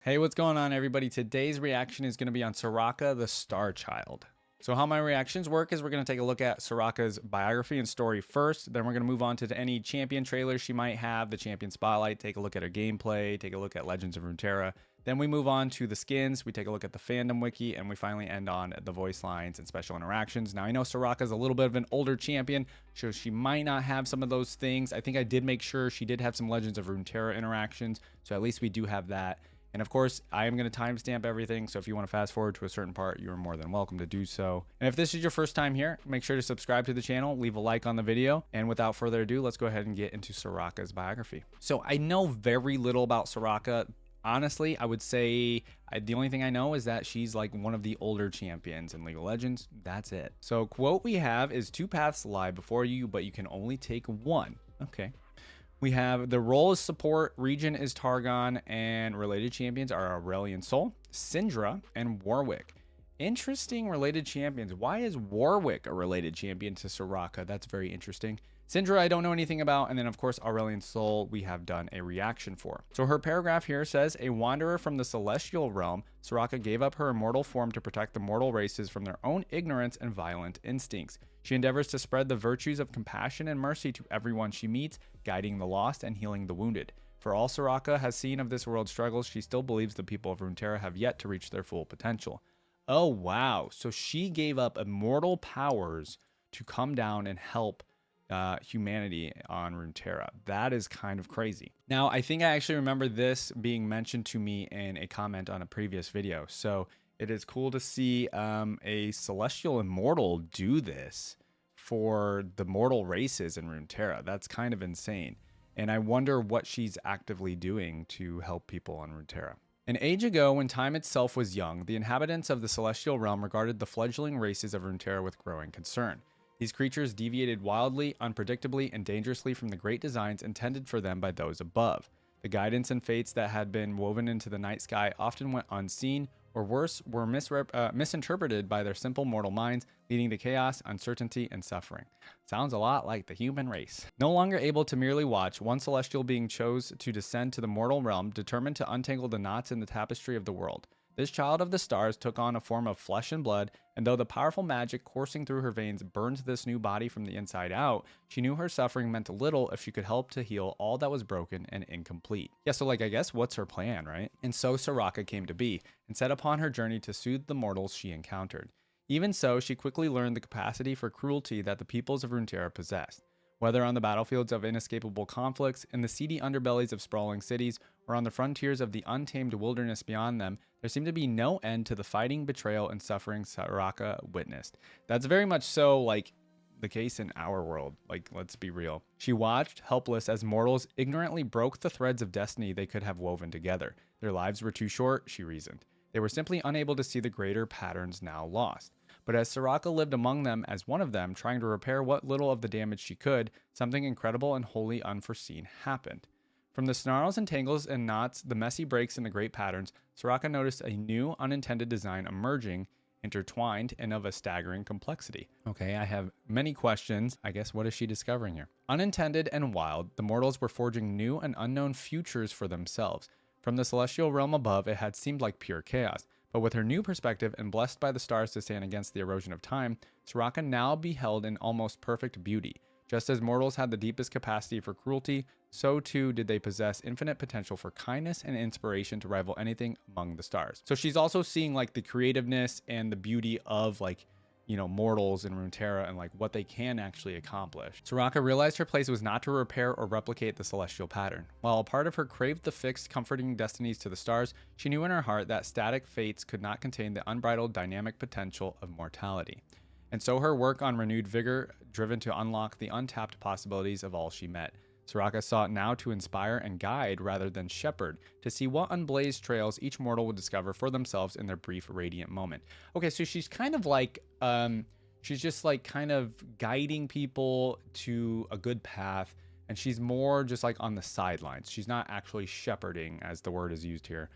Hey, what's going on, everybody? Today's reaction is going to be on Soraka, the Star Child. So how my reactions work is we're going to take a look at Soraka's biography and story first. Then we're going to move on to any champion trailers she might have, the champion spotlight, take a look at her gameplay, take a look at Legends of Runeterra. Then we move on to the skins, we take a look at the Fandom Wiki, and we finally end on the voice lines and special interactions. Now, I know Soraka's a little bit of an older champion, so she might not have some of those things. I think I did make sure she did have some Legends of Runeterra interactions, so at least we do have that. And of course, I am going to timestamp everything, so if you want to fast forward to a certain part, you are more than welcome to do so. And if this is your first time here, make sure to subscribe to the channel, leave a like on the video, and without further ado, let's go ahead and get into Soraka's biography. So I know very little about Soraka. Honestly, I would say the only thing I know is that she's like one of the older champions in League of Legends. That's it. So quote we have is 2 paths lie before you, but you can only take one. Okay. We have the role is support, region is Targon, and related champions are Aurelion Sol, Syndra, and Warwick. Interesting related champions. Why is Warwick a related champion to Soraka? That's very interesting. Syndra, I don't know anything about. And then, of course, Aurelion Sol, we have done a reaction for. So her paragraph here says, a wanderer from the celestial realm, Soraka gave up her immortal form to protect the mortal races from their own ignorance and violent instincts. She endeavors to spread the virtues of compassion and mercy to everyone she meets, guiding the lost and healing the wounded. For all Soraka has seen of this world's struggles, she still believes the people of Runeterra have yet to reach their full potential. Oh, wow. So she gave up immortal powers to come down and help humanity on Runeterra. That is kind of crazy. Now, I think I actually remember this being mentioned to me in a comment on a previous video. So it is cool to see a celestial immortal do this for the mortal races in Runeterra. That's kind of insane. And I wonder what she's actively doing to help people on Runeterra. An age ago, when time itself was young, the inhabitants of the celestial realm regarded the fledgling races of Runeterra with growing concern. These creatures deviated wildly, unpredictably, and dangerously from the great designs intended for them by those above. The guidance and fates that had been woven into the night sky often went unseen, or worse, were misinterpreted by their simple mortal minds, leading to chaos, uncertainty, and suffering. Sounds a lot like the human race. No longer able to merely watch, one celestial being chose to descend to the mortal realm, determined to untangle the knots in the tapestry of the world. This child of the stars took on a form of flesh and blood, and though the powerful magic coursing through her veins burned this new body from the inside out, she knew her suffering meant little if she could help to heal all that was broken and incomplete. Yeah, so I guess what's her plan, right? And so Soraka came to be, and set upon her journey to soothe the mortals she encountered. Even so, she quickly learned the capacity for cruelty that the peoples of Runeterra possessed. Whether on the battlefields of inescapable conflicts, in the seedy underbellies of sprawling cities, or on the frontiers of the untamed wilderness beyond them, there seemed to be no end to the fighting, betrayal, and suffering Soraka witnessed. That's very much so, the case in our world. Let's be real. She watched, helpless, as mortals ignorantly broke the threads of destiny they could have woven together. Their lives were too short, she reasoned. They were simply unable to see the greater patterns now lost. But as Soraka lived among them as one of them, trying to repair what little of the damage she could, something incredible and wholly unforeseen happened. From the snarls and tangles and knots, the messy breaks and the great patterns, Soraka noticed a new, unintended design emerging, intertwined, and of a staggering complexity. Okay, I have many questions. I guess what is she discovering here? Unintended and wild, the mortals were forging new and unknown futures for themselves. From the celestial realm above, it had seemed like pure chaos. But with her new perspective and blessed by the stars to stand against the erosion of time, Soraka now beheld an almost perfect beauty. Just as mortals had the deepest capacity for cruelty, so too did they possess infinite potential for kindness and inspiration to rival anything among the stars. So she's also seeing the creativeness and the beauty of mortals in Runeterra and what they can actually accomplish. Soraka realized her place was not to repair or replicate the celestial pattern. While a part of her craved the fixed, comforting destinies to the stars, she knew in her heart that static fates could not contain the unbridled dynamic potential of mortality. And so her work on renewed vigor, driven to unlock the untapped possibilities of all she met. Soraka sought now to inspire and guide rather than shepherd, to see what unblazed trails each mortal would discover for themselves in their brief radiant moment. Okay, so she's kind of she's just kind of guiding people to a good path, and she's more just on the sidelines. She's not actually shepherding, as the word is used here,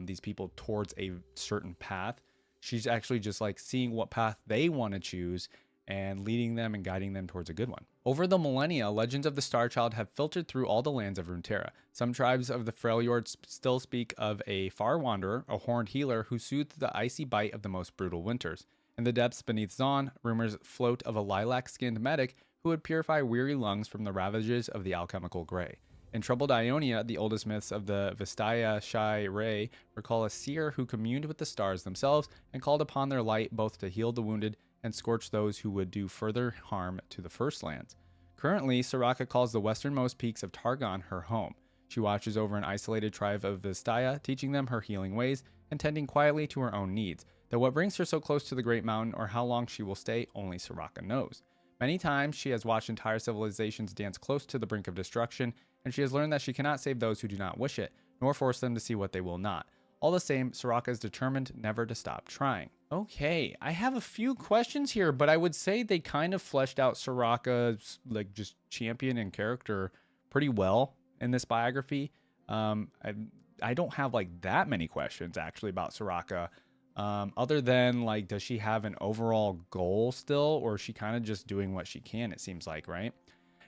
these people towards a certain path. She's actually just seeing what path they want to choose and leading them and guiding them towards a good one. Over the millennia, legends of the Star Child have filtered through all the lands of Runeterra. Some tribes of the Freljord still speak of a far wanderer, a horned healer who soothed the icy bite of the most brutal winters. In the depths beneath Zaun, rumors float of a lilac-skinned medic who would purify weary lungs from the ravages of the alchemical gray. In troubled Ionia, the oldest myths of the Vistaya Shai Ray recall a seer who communed with the stars themselves and called upon their light both to heal the wounded and scorch those who would do further harm to the First Lands. Currently, Soraka calls the westernmost peaks of Targon her home. She watches over an isolated tribe of Vistaya, teaching them her healing ways and tending quietly to her own needs, though what brings her so close to the Great Mountain or how long she will stay, only Soraka knows. Many times, she has watched entire civilizations dance close to the brink of destruction, and she has learned that she cannot save those who do not wish it, nor force them to see what they will not. All the same, Soraka is determined never to stop trying. Okay, I have a few questions here, but I would say they kind of fleshed out Soraka's like just champion and character pretty well in this biography. I don't have like that many questions actually about Soraka. Other than like, does she have an overall goal still, or is she kind of just doing what she can, it seems like, right?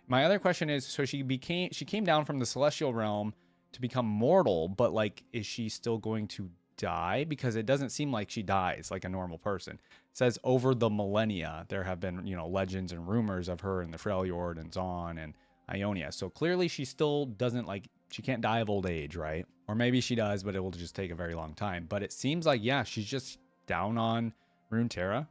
My other question is, so she came down from the celestial realm to become mortal, but like, is she still going to die? Because it doesn't seem like she dies like a normal person. It says over the millennia, there have been, legends and rumors of her in the Freljord and Zaun and Ionia. So clearly she still doesn't she can't die of old age, right? Or maybe she does, but it will just take a very long time. But it seems like, yeah, she's just down on Runeterra.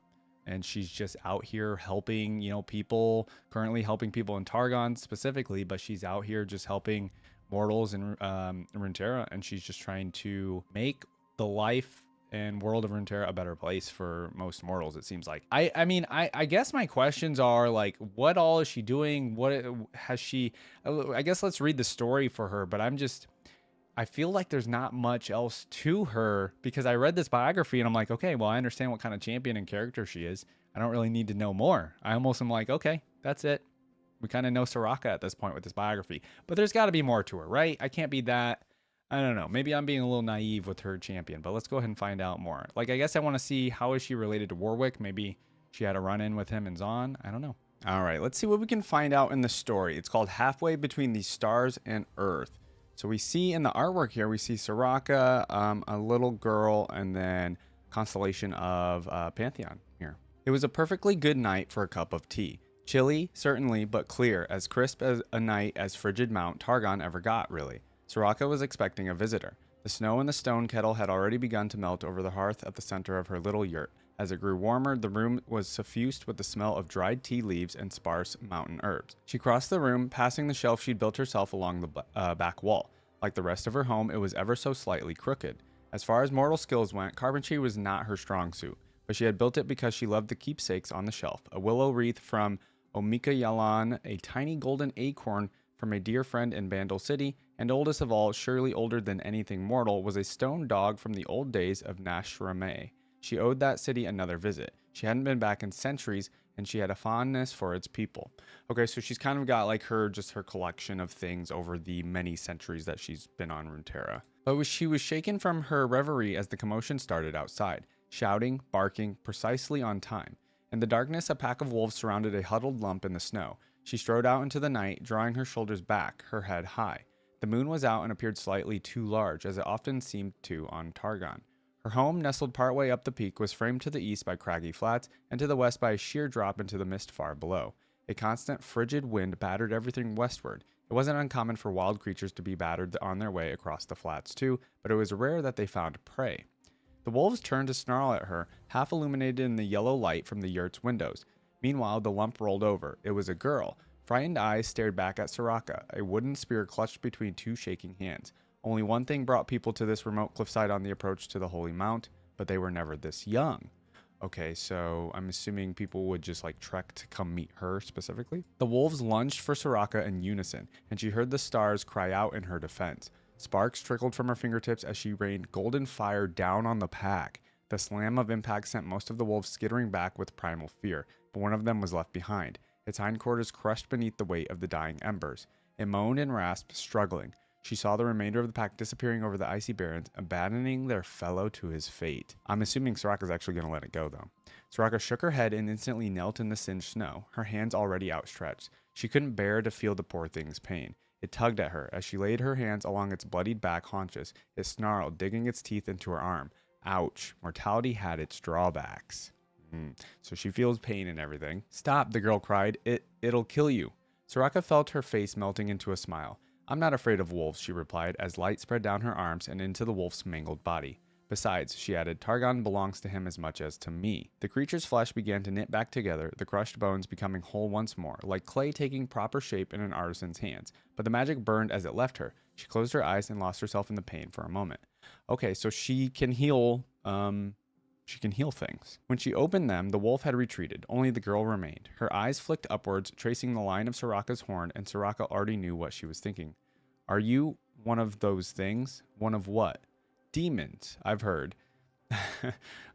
And she's just out here helping, people, currently helping people in Targon specifically, but she's out here just helping mortals in Runeterra, and she's just trying to make the life and world of Runeterra a better place for most mortals, it seems like. I guess my questions are like, what all is she doing? What has she, I guess let's read the story for her, but I feel like there's not much else to her because I read this biography and I'm like, okay, well, I understand what kind of champion and character she is. I don't really need to know more. I almost am like, okay, that's it. We kind of know Soraka at this point with this biography, but there's got to be more to her, right? I can't be that. I don't know. Maybe I'm being a little naive with her champion, but let's go ahead and find out more. Like, I guess I want to see, how is she related to Warwick? Maybe she had a run-in with him and Zaun. I don't know. All right, let's see what we can find out in the story. It's called Halfway Between the Stars and Earth. So we see in the artwork here, we see Soraka, a little girl, and then constellation of Pantheon here. It was a perfectly good night for a cup of tea. Chilly, certainly, but clear, as crisp as a night as frigid Mount Targon ever got, really. Soraka was expecting a visitor. The snow in the stone kettle had already begun to melt over the hearth at the center of her little yurt. As it grew warmer, the room was suffused with the smell of dried tea leaves and sparse mountain herbs. She crossed the room, passing the shelf she'd built herself along the back wall. Like the rest of her home, it was ever so slightly crooked. As far as mortal skills went, carpentry was not her strong suit, but she had built it because she loved the keepsakes on the shelf. A willow wreath from Omika Yalan, a tiny golden acorn from a dear friend in Bandle City, and oldest of all, surely older than anything mortal, was a stone dog from the old days of Nashrameh. She owed that city another visit. She hadn't been back in centuries, and she had a fondness for its people. Okay, so she's kind of got like her collection of things over the many centuries that she's been on Runeterra. But she was shaken from her reverie as the commotion started outside, shouting, barking, precisely on time. In the darkness, a pack of wolves surrounded a huddled lump in the snow. She strode out into the night, drawing her shoulders back, her head high. The moon was out and appeared slightly too large, as it often seemed to on Targon. Her home, nestled partway up the peak, was framed to the east by craggy flats, and to the west by a sheer drop into the mist far below. A constant, frigid wind battered everything westward. It wasn't uncommon for wild creatures to be battered on their way across the flats too, but it was rare that they found prey. The wolves turned to snarl at her, half illuminated in the yellow light from the yurt's windows. Meanwhile, the lump rolled over. It was a girl. Frightened eyes stared back at Soraka, a wooden spear clutched between two shaking hands. Only one thing brought people to this remote cliffside on the approach to the Holy Mount, but they were never this young. Okay, so I'm assuming people would just like trek to come meet her specifically. The wolves lunged for Soraka in unison, and she heard the stars cry out in her defense. Sparks trickled from her fingertips as she rained golden fire down on the pack. The slam of impact sent most of the wolves skittering back with primal fear, but one of them was left behind, its hindquarters crushed beneath the weight of the dying embers. It moaned and rasped, struggling. She saw the remainder of the pack disappearing over the icy barrens, abandoning their fellow to his fate. I'm assuming Soraka's actually going to let it go, though. Soraka shook her head and instantly knelt in the singed snow, her hands already outstretched. She couldn't bear to feel the poor thing's pain. It tugged at her. As she laid her hands along its bloodied back haunches, it snarled, digging its teeth into her arm. Ouch. Mortality had its drawbacks. So she feels pain and everything. Stop, the girl cried. It'll kill you. Soraka felt her face melting into a smile. I'm not afraid of wolves, she replied, as light spread down her arms and into the wolf's mangled body. Besides, she added, Targon belongs to him as much as to me. The creature's flesh began to knit back together, the crushed bones becoming whole once more, like clay taking proper shape in an artisan's hands. But the magic burned as it left her. She closed her eyes and lost herself in the pain for a moment. Okay, so she can heal, things. When she opened them, the wolf had retreated. Only the girl remained. Her eyes flicked upwards, tracing the line of Soraka's horn, and Soraka already knew what she was thinking. Are you one of those things? One of what? Demons, I've heard.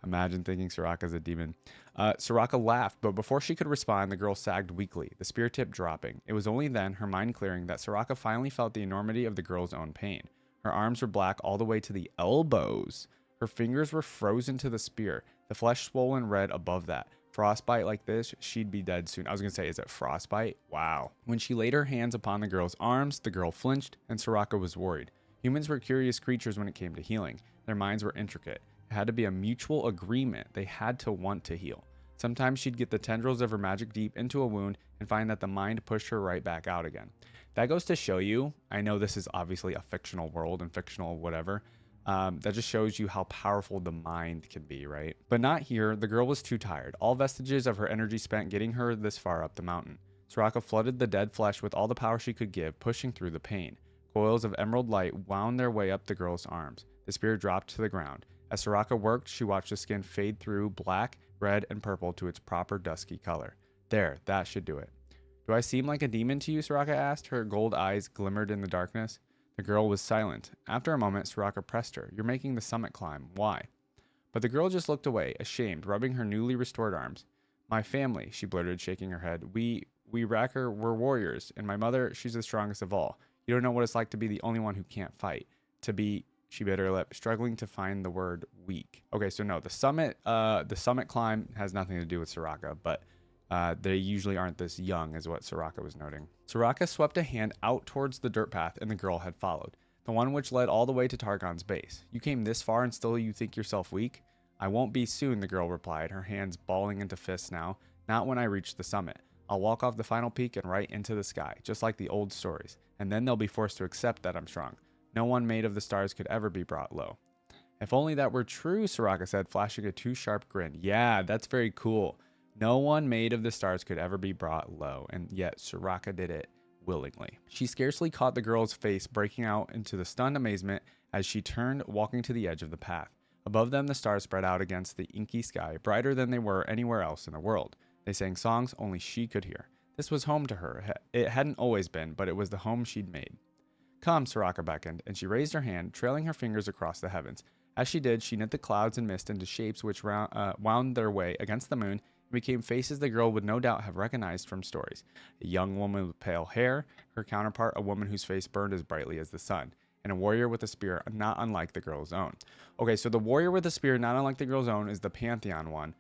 Imagine thinking Soraka's a demon. Soraka laughed, but before she could respond, the girl sagged weakly, the spear tip dropping. It was only then, her mind clearing, that Soraka finally felt the enormity of the girl's own pain. Her arms were black all the way to the elbows. Her fingers were frozen to the spear, the flesh swollen red above that. Frostbite like this, she'd be dead soon. I was going to say, is it frostbite? Wow. When she laid her hands upon the girl's arms, the girl flinched, and Soraka was worried. Humans were curious creatures when it came to healing. Their minds were intricate. It had to be a mutual agreement. They had to want to heal. Sometimes she'd get the tendrils of her magic deep into a wound and find that the mind pushed her right back out again. That goes to show you, I know this is obviously a fictional world and fictional whatever, that just shows you how powerful the mind can be, right? But not here. The girl was too tired. All vestiges of her energy spent getting her this far up the mountain. Soraka flooded the dead flesh with all the power she could give, pushing through the pain. Coils of emerald light wound their way up the girl's arms. The spear dropped to the ground. As Soraka worked, she watched the skin fade through black, red, and purple to its proper dusky color. There, that should do it. Do I seem like a demon to you? Soraka asked. Her gold eyes glimmered in the darkness. The girl was silent. After a moment, Soraka pressed her. You're making the summit climb. Why? But the girl just looked away, ashamed, rubbing her newly restored arms. My family, she blurted, shaking her head. We Racker were warriors, and my mother, she's the strongest of all. You don't know what it's like to be the only one who can't fight. To be, she bit her lip, struggling to find the word weak. Okay, so no, the summit climb has nothing to do with Soraka, but they usually aren't this young, is what Soraka was noting. Soraka swept a hand out towards the dirt path, and the girl had followed, the one which led all the way to Targon's base. You came this far and still you think yourself weak? I won't be soon, the girl replied, her hands balling into fists now. Not when I reach the summit. I'll walk off the final peak and right into the sky, just like the old stories, and then they'll be forced to accept that I'm strong. No one made of the stars could ever be brought low. If only that were true, Soraka said, flashing a too sharp grin. Yeah, that's very cool. No one made of the stars could ever be brought low, and yet Soraka did it willingly. She scarcely caught the girl's face, breaking out into the stunned amazement as she turned, walking to the edge of the path. Above them, the stars spread out against the inky sky, brighter than they were anywhere else in the world. They sang songs only she could hear. This was home to her. It hadn't always been, but it was the home she'd made. Come, Soraka beckoned, and she raised her hand, trailing her fingers across the heavens. As she did, she knit the clouds and mist into shapes which wound their way against the moon and became faces the girl would no doubt have recognized from stories. A young woman with pale hair, her counterpart a woman whose face burned as brightly as the sun, and a warrior with a spear not unlike the girl's own. Okay, so the warrior with a spear not unlike the girl's own is the Pantheon one.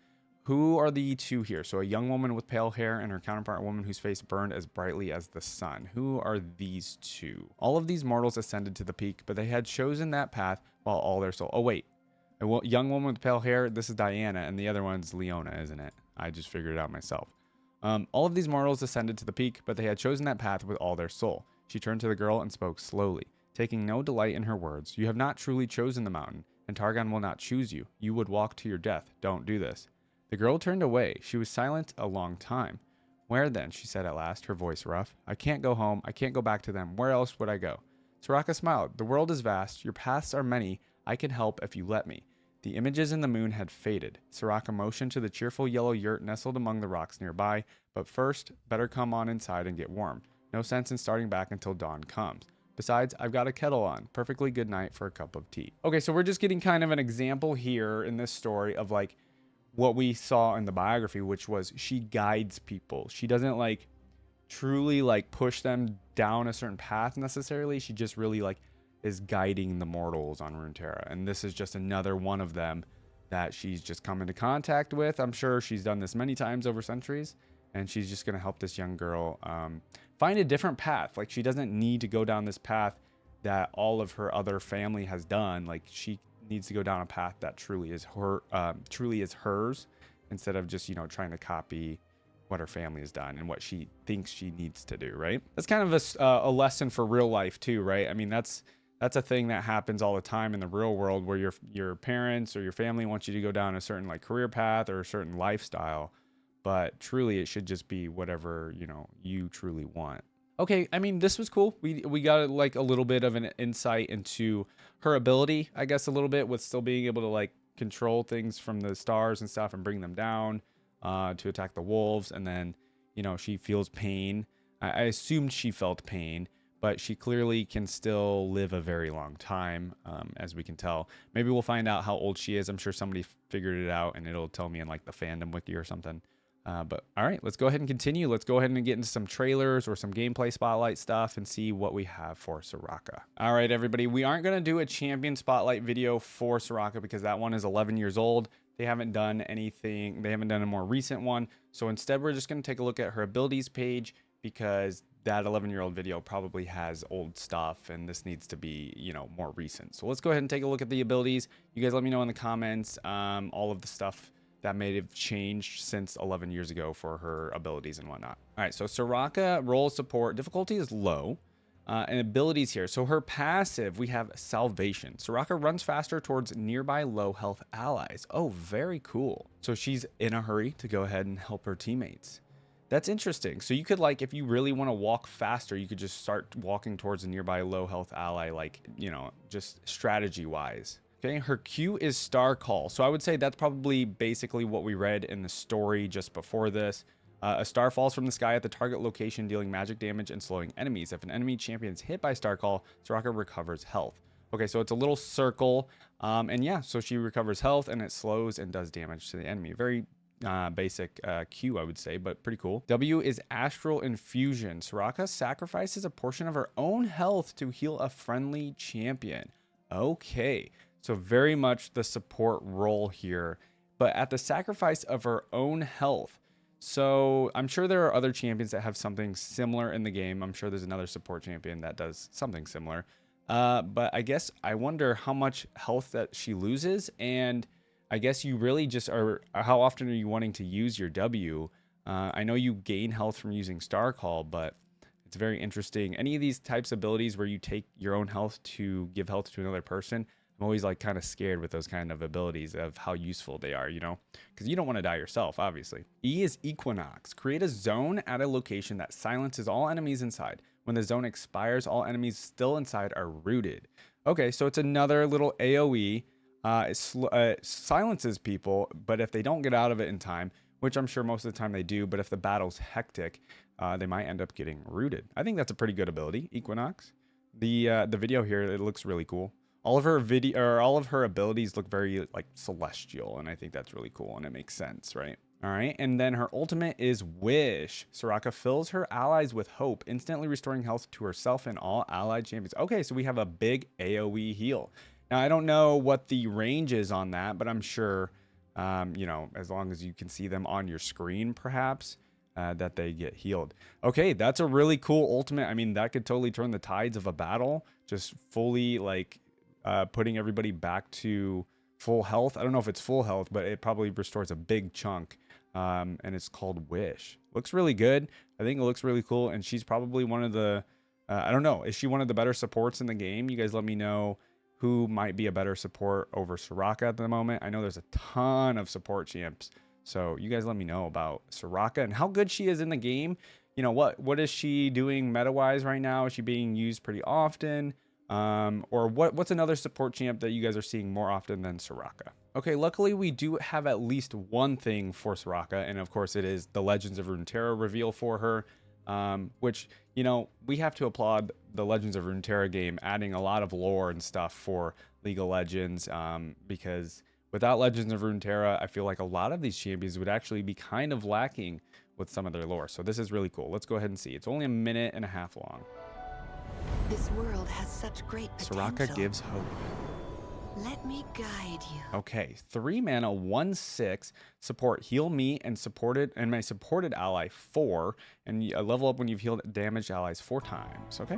Who are the two here? So a young woman with pale hair and her counterpart a woman whose face burned as brightly as the sun. Who are these two? All of these mortals ascended to the peak, but they had chosen that path while all their soul... Oh, wait. A young woman with pale hair, this is Diana, and the other one's Leona, isn't it? I just figured it out myself. All of these mortals ascended to the peak, but they had chosen that path with all their soul. She turned to the girl and spoke slowly, taking no delight in her words. You have not truly chosen the mountain, and Targon will not choose you. You would walk to your death. Don't do this. The girl turned away. She was silent a long time. Where then? She said at last, her voice rough. I can't go home. I can't go back to them. Where else would I go? Soraka smiled. The world is vast. Your paths are many. I can help if you let me. The images in the moon had faded. Soraka motioned to the cheerful yellow yurt nestled among the rocks nearby, but first, better come on inside and get warm. No sense in starting back until dawn comes. Besides, I've got a kettle on. Perfectly good night for a cup of tea. Okay, so we're just getting kind of an example here in this story of like what we saw in the biography, which was she guides people. She doesn't like truly like push them down a certain path necessarily. She just really like is guiding the mortals on Runeterra. And this is just another one of them that she's just come into contact with. I'm sure she's done this many times over centuries. and she's just going to help this young girl find a different path. Like, she doesn't need to go down this path that all of her other family has done. Like, she needs to go down a path that truly is hers, instead of just, you know, trying to copy what her family has done and what she thinks she needs to do, right? That's kind of a lesson for real life too, right? I mean, that's a thing that happens all the time in the real world, where your parents or your family wants you to go down a certain like career path or a certain lifestyle, but truly it should just be whatever, you know, you truly want. Okay, I mean, this was cool. We got like a little bit of an insight into her ability, I guess, a little bit, with still being able to like control things from the stars and stuff and bring them down to attack the wolves. And then, you know, she feels pain. I assumed she felt pain, but she clearly can still live a very long time, as we can tell. Maybe we'll find out how old she is. I'm sure somebody figured it out, and it'll tell me in like the Fandom Wiki or something. But all right, let's go ahead and continue. Let's go ahead and get into some trailers or some gameplay spotlight stuff and see what we have for Soraka. All right, everybody, we aren't going to do a champion spotlight video for Soraka because that one is 11 years old. They haven't done anything. They haven't done a more recent one. So instead, we're just going to take a look at her abilities page, because that 11-year-old video probably has old stuff, and this needs to be, you know, more recent. So let's go ahead and take a look at the abilities. You guys let me know in the comments all of the stuff that may have changed since 11 years ago for her abilities and whatnot. All right, so Soraka role support difficulty is low, and abilities here. So her passive, we have Salvation. Soraka runs faster towards nearby low health allies. Oh, very cool. So she's in a hurry to go ahead and help her teammates. That's interesting. So you could, like, if you really want to walk faster, you could just start walking towards a nearby low health ally, like, you know, just strategy wise. Okay, her Q is Star Call. So I would say that's probably basically what we read in the story just before this. A star falls from the sky at the target location, dealing magic damage and slowing enemies. If an enemy champion is hit by Star Call, Soraka recovers health. Okay, so it's a little circle. And yeah, so she recovers health and it slows and does damage to the enemy. Very basic Q, I would say, but pretty cool. W is Astral Infusion. Soraka sacrifices a portion of her own health to heal a friendly champion. Okay. So very much the support role here, but at the sacrifice of her own health. So I'm sure there are other champions that have something similar in the game. I'm sure there's another support champion that does something similar. But I guess I wonder how much health that she loses. And I guess you really just are, how often are you wanting to use your W? I know you gain health from using Star Call, but it's very interesting. Any of these types of abilities where you take your own health to give health to another person, I'm always like kind of scared with those kind of abilities of how useful they are, you know, because you don't want to die yourself, obviously. E is Equinox. Create a zone at a location that silences all enemies inside. When the zone expires, all enemies still inside are rooted. Okay, so it's another little AoE. It silences people, but if they don't get out of it in time, which I'm sure most of the time they do, but if the battle's hectic, they might end up getting rooted. I think that's a pretty good ability, Equinox. The video here, it looks really cool. All of her abilities look very like celestial, and I think that's really cool, and it makes sense, right? All right, and then her ultimate is Wish. Soraka fills her allies with hope, instantly restoring health to herself and all allied champions. Okay, so we have a big AoE heal. Now, I don't know what the range is on that, but I'm sure, you know, as long as you can see them on your screen, perhaps, that they get healed. Okay, that's a really cool ultimate. I mean, that could totally turn the tides of a battle, just fully, like, putting everybody back to full health. I don't know if it's full health, but it probably restores a big chunk. And it's called Wish. Looks really good. I think it looks really cool. And she's probably one of the, I don't know, is she one of the better supports in the game? You guys let me know who might be a better support over Soraka at the moment. I know there's a ton of support champs. So you guys let me know about Soraka and how good she is in the game. You know, what is she doing meta-wise right now? Is she being used pretty often? Or what's another support champ that you guys are seeing more often than Soraka? Okay, luckily we do have at least one thing for Soraka, and of course it is the Legends of Runeterra reveal for her, which, you know, we have to applaud the Legends of Runeterra game adding a lot of lore and stuff for League of Legends, because without Legends of Runeterra, I feel like a lot of these champions would actually be kind of lacking with some of their lore. So this is really cool. Let's go ahead and see. It's only 1.5 minutes long. This world has such great potential. Soraka gives hope. Let me guide you. Okay, 3 mana, 1/6, support heal me and my supported ally 4, and level up when you've healed damaged allies 4 times. Okay.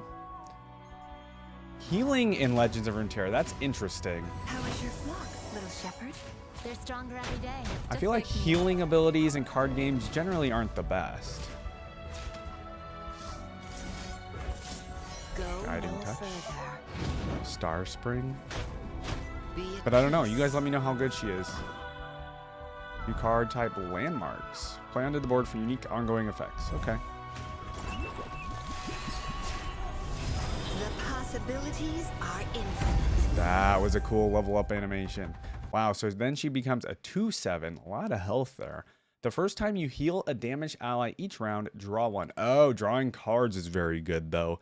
Healing in Legends of Runeterra, that's interesting. How is your flock, little shepherd? They're stronger every day. I feel like healing abilities in card games generally aren't the best. Go Guiding no touch. further. Star Spring. Be at But I don't know. peace. You guys let me know how good she is. New card type landmarks. Play onto the board for unique ongoing effects. Okay. The possibilities are infinite. That was a cool level up animation. Wow. So then she becomes a 2/7. A lot of health there. The first time you heal a damaged ally each round, draw 1. Oh, drawing cards is very good though.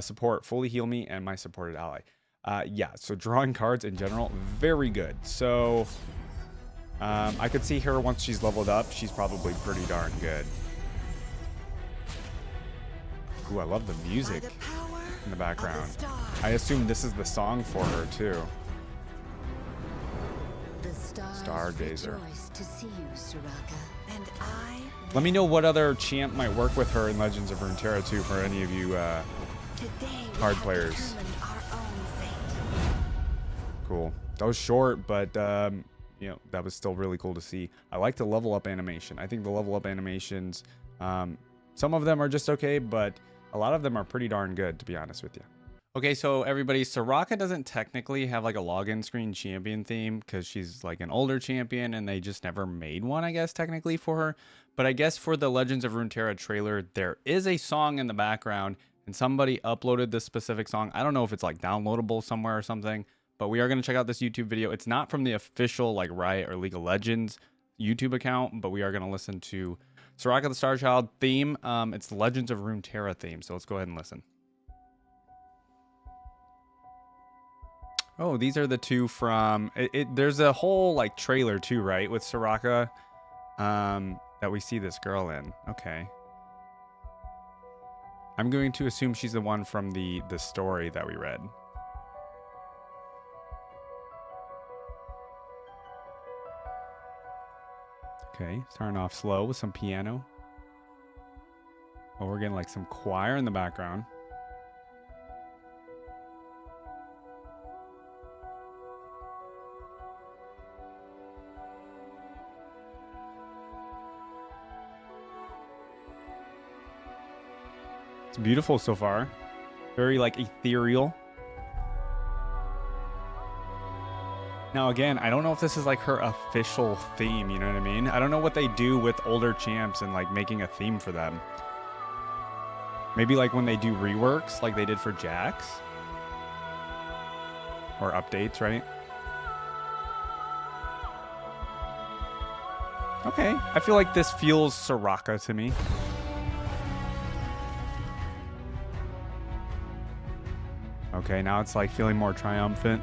Support fully heal me and my supported ally. Yeah, so drawing cards in general, very good. So I could see her once she's leveled up. She's probably pretty darn good. Ooh, I love the By music the power in the of background. the stars. I assume this is the song for her too. The stars Stargazer. rejoice to see you, Soraka. And I Let me know what other champ might work with her in Legends of Runeterra too, for any of you today we card have players. determined our own fate. Cool. That was short, but you know, that was still really cool to see. I like the level up animation. I think the level up animations, some of them are just okay, but a lot of them are pretty darn good, to be honest with you. Okay, so everybody, Soraka doesn't technically have like a login screen champion theme because she's like an older champion and they just never made one, I guess, technically for her. But I guess for the Legends of Runeterra trailer, there is a song in the background and somebody uploaded this specific song. I don't know if it's like downloadable somewhere or something, but we are going to check out this YouTube video. It's not from the official like Riot or League of Legends YouTube account, but we are going to listen to Soraka the Star Child theme. It's the Legends of Runeterra theme, so let's go ahead and listen. Oh, these are the two from there's a whole like trailer too, right, with Soraka that we see this girl in. Okay, I'm going to assume she's the one from the story that we read. Okay, starting off slow with some piano. Oh, we're getting like some choir in the background. It's beautiful so far. Very like ethereal. Now again, I don't know if this is like her official theme, you know what I mean? I don't know what they do with older champs and like making a theme for them. Maybe like when they do reworks like they did for Jax. Or updates, right? Okay, I feel like this feels Soraka to me. Okay, now it's like feeling more triumphant.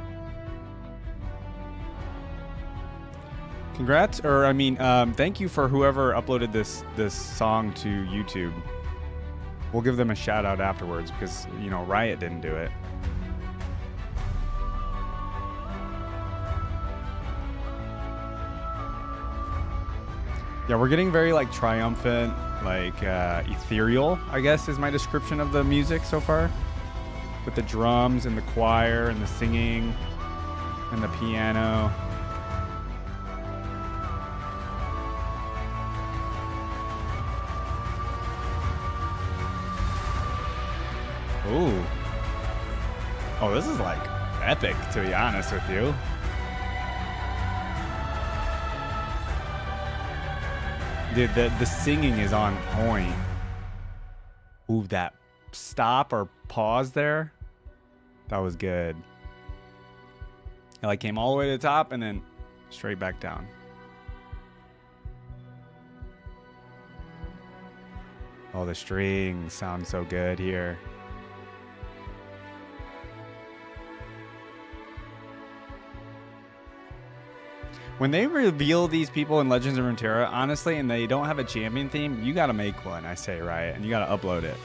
Congrats, or I mean, thank you for whoever uploaded this song to YouTube. We'll give them a shout out afterwards because, you know, Riot didn't do it. Yeah, we're getting very like triumphant, like ethereal, I guess is my description of the music so far. With the drums and the choir and the singing and the piano. Ooh. Oh, this is like epic, to be honest with you. Dude, the singing is on point. Ooh, that stop or pause there. That was good. It like came all the way to the top and then straight back down. Oh, the strings sound so good here. When they reveal these people in Legends of Runeterra, honestly, and they don't have a champion theme, you gotta make one, I say, Riot, and you gotta upload it.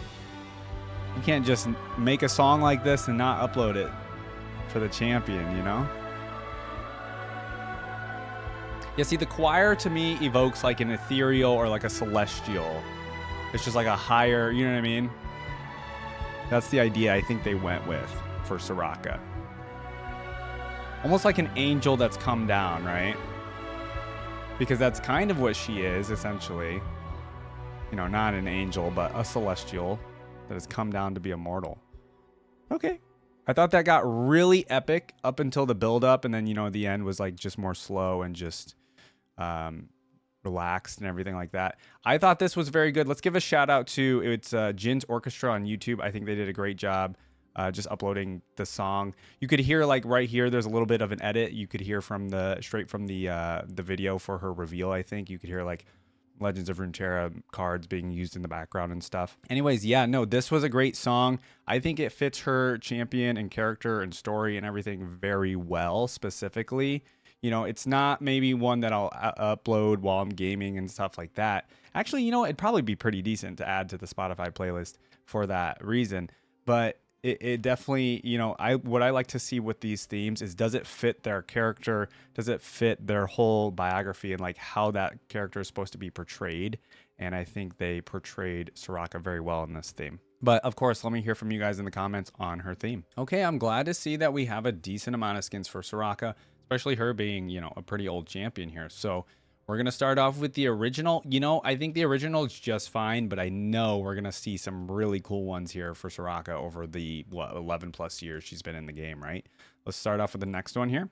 You can't just make a song like this and not upload it for the champion, you know? Yeah, see, the choir to me evokes like an ethereal or like a celestial. It's just like a higher, you know what I mean? That's the idea I think they went with for Soraka. Almost like an angel that's come down, right? Because that's kind of what she is, essentially. You know, not an angel, but a celestial that has come down to be immortal. Okay. I thought that got really epic up until the build up, and then, you know, the end was like just more slow and just relaxed and everything like that. I thought this was very good. Let's give a shout out to it's Jin's Orchestra on YouTube. I think they did a great job just uploading the song. You could hear like right here, there's a little bit of an edit. You could hear from straight from the video for her reveal. I think you could hear like Legends of Runeterra cards being used in the background and stuff. Anyways, yeah, no, this was a great song. I think it fits her champion and character and story and everything very well, specifically. You know, it's not maybe one that I'll upload while I'm gaming and stuff like that. Actually, you know, it'd probably be pretty decent to add to the Spotify playlist for that reason. But it definitely, you know, what I like to see with these themes is, does it fit their character? Does it fit their whole biography and like how that character is supposed to be portrayed? And I think they portrayed Soraka very well in this theme. But of course, let me hear from you guys in the comments on her theme. Okay, I'm glad to see that we have a decent amount of skins for Soraka, especially her being, you know, a pretty old champion here. So we're going to start off with the original. You know, I think the original is just fine, but I know we're going to see some really cool ones here for Soraka over the, 11 plus years she's been in the game, right? Let's start off with the next one here.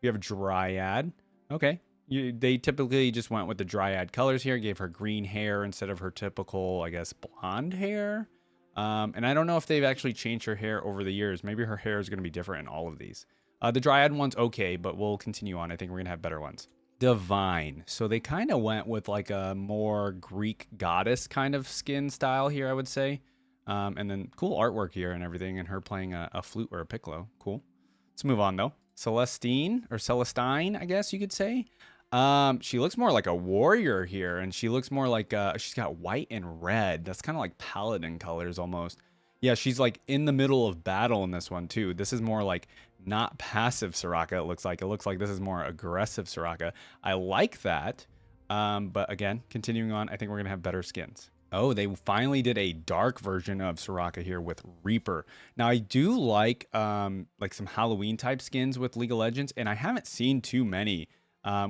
We have Dryad. Okay. They typically just went with the Dryad colors here, gave her green hair instead of her typical, I guess, blonde hair. And I don't know if they've actually changed her hair over the years. Maybe her hair is going to be different in all of these. The Dryad one's okay, but we'll continue on. I think we're going to have better ones. Divine. So they kind of went with like a more Greek goddess kind of skin style here, I would say. And then cool artwork here and everything, and her playing a flute or a piccolo. Cool. Let's move on though. Celestine, I guess you could say. She looks more like a warrior here, and she looks more like she's got white and red. That's kind of like paladin colors almost. Yeah, she's like in the middle of battle in this one too. This is more like not passive Soraka. It looks like this is more aggressive Soraka. I like that. But again, continuing on, I think we're gonna have better skins. Oh, they finally did a dark version of Soraka here with Reaper. Now I do like some Halloween type skins with League of Legends, and I haven't seen too many.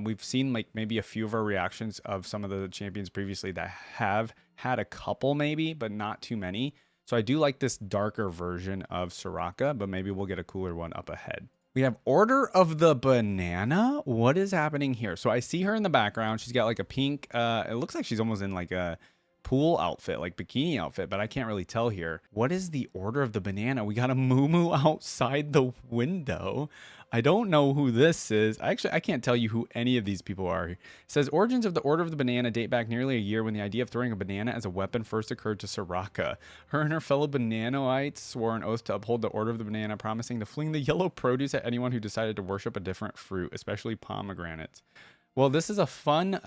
We've seen like maybe a few of our reactions of some of the champions previously that have had a couple maybe, but not too many. So I do like this darker version of Soraka, but maybe we'll get a cooler one up ahead. We have Order of the Banana. What is happening here? So I see her in the background. She's got like a pink, it looks like she's almost in like a pool outfit, like bikini outfit, but I can't really tell here. What is the Order of the Banana? We got a moo outside the window. I don't know who this is. I can't tell you who any of these people are. It says origins of the Order of the Banana date back nearly a year when the idea of throwing a banana as a weapon first occurred to Soraka. Her and her fellow Bananoites swore an oath to uphold the Order of the Banana, promising to fling the yellow produce at anyone who decided to worship a different fruit, especially pomegranates. Well, this is a fun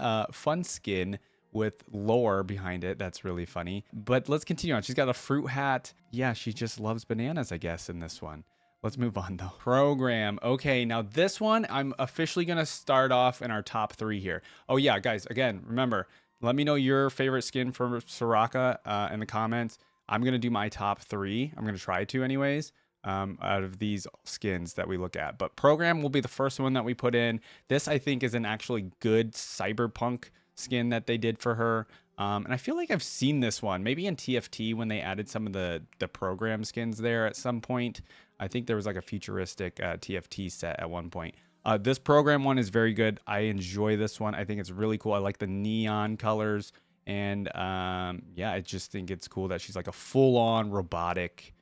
skin with lore behind it. That's really funny. But let's continue on. She's got a fruit hat. Yeah, she just loves bananas, I guess, in this one. Let's move on though. Program. Okay, now this one, I'm officially going to start off in our top 3 here. Oh yeah, guys, again, remember, let me know your favorite skin for Soraka in the comments. I'm going to do my top 3. I'm going to try to anyways, out of these skins that we look at. But Program will be the first one that we put in. This, I think, is an actually good cyberpunk skin that they did for her. And I feel like I've seen this one maybe in TFT when they added some of the Program skins there at some point. I think there was like a futuristic TFT set at one point. This Program one is very good. I enjoy this one. I think it's really cool. I like the neon colors. And yeah, I just think it's cool that she's like a full-on robotic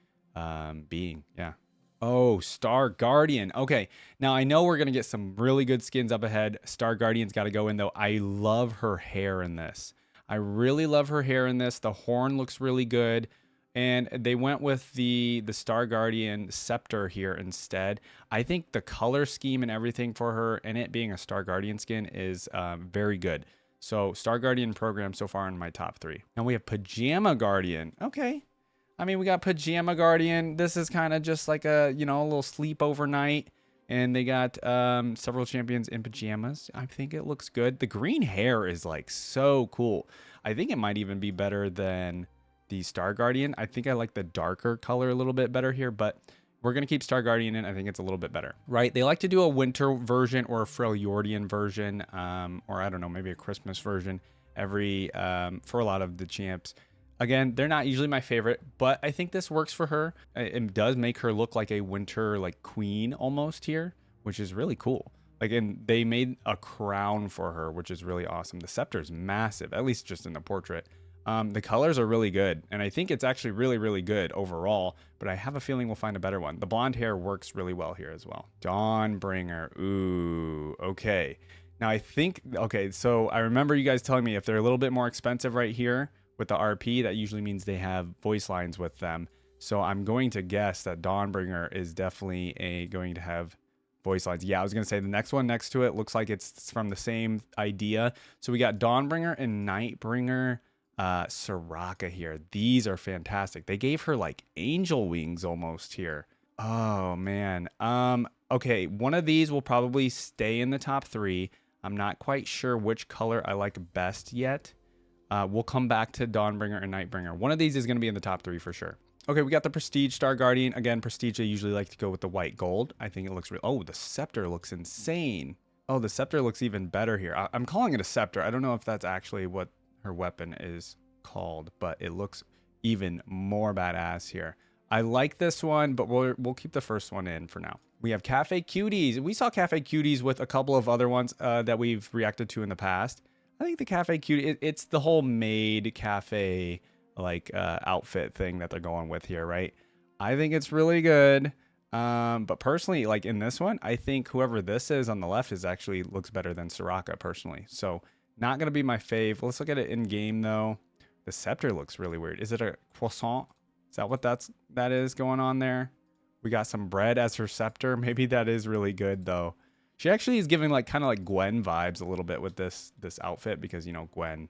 being. Yeah. Oh, Star Guardian. Okay, now I know we're going to get some really good skins up ahead. Star Guardian's got to go in, though. I love her hair in this. I really love her hair in this. The horn looks really good. And they went with the Star Guardian scepter here instead. I think the color scheme and everything for her and it being a Star Guardian skin is very good. So Star Guardian Program so far in my top 3. Now we have Pajama Guardian. Okay. I mean, we got Pajama Guardian. This is kind of just like a, you know, a little sleep overnight. And they got several champions in pajamas. I think it looks good. The green hair is like so cool. I think it might even be better than the Star Guardian. I think I like the darker color a little bit better here, but we're going to keep Star Guardian in. I think it's a little bit better, right? They like to do a winter version or a Freljordian version, or I don't know, maybe a Christmas version every for a lot of the champs. Again, they're not usually my favorite, but I think this works for her. It does make her look like a winter like queen almost here, which is really cool. Like, and they made a crown for her, which is really awesome. The scepter is massive, at least just in the portrait. The colors are really good, and I think it's actually really, really good overall, but I have a feeling we'll find a better one. The blonde hair works really well here as well. Dawnbringer. Ooh, okay. Now I think, okay, so I remember you guys telling me if they're a little bit more expensive right here with the RP, that usually means they have voice lines with them. So I'm going to guess that Dawnbringer is definitely going to have voice lines. Yeah, I was going to say the next one next to it looks like it's from the same idea. So we got Dawnbringer and Nightbringer. Soraka here. These are fantastic. They gave her like angel wings almost here. Oh man. Okay, one of these will probably stay in the top 3. I'm not quite sure which color I like best yet. We'll come back to Dawnbringer and Nightbringer. One of these is going to be in the top 3 for sure. Okay, we got the Prestige Star Guardian. Again, Prestige, I usually like to go with the white gold. I think it looks real. Oh, the scepter looks insane. Oh, the scepter looks even better here. I'm calling it a scepter. I don't know if that's actually what her weapon is called, but it looks even more badass here. I like this one, but we'll keep the first one in for now. We have Cafe Cuties. We saw Cafe Cuties with a couple of other ones that we've reacted to in the past. I think the Cafe Cutie, it's the whole maid cafe like outfit thing that they're going with here, right? I think it's really good. But personally, like in this one, I think whoever this is on the left is actually looks better than Soraka personally. So not going to be my fave. Let's look at it in game though. The scepter looks really weird. Is it a croissant? Is that what that is going on there? We got some bread as her scepter. Maybe that is really good though. She actually is giving like kind of like Gwen vibes a little bit with this outfit because, you know, Gwen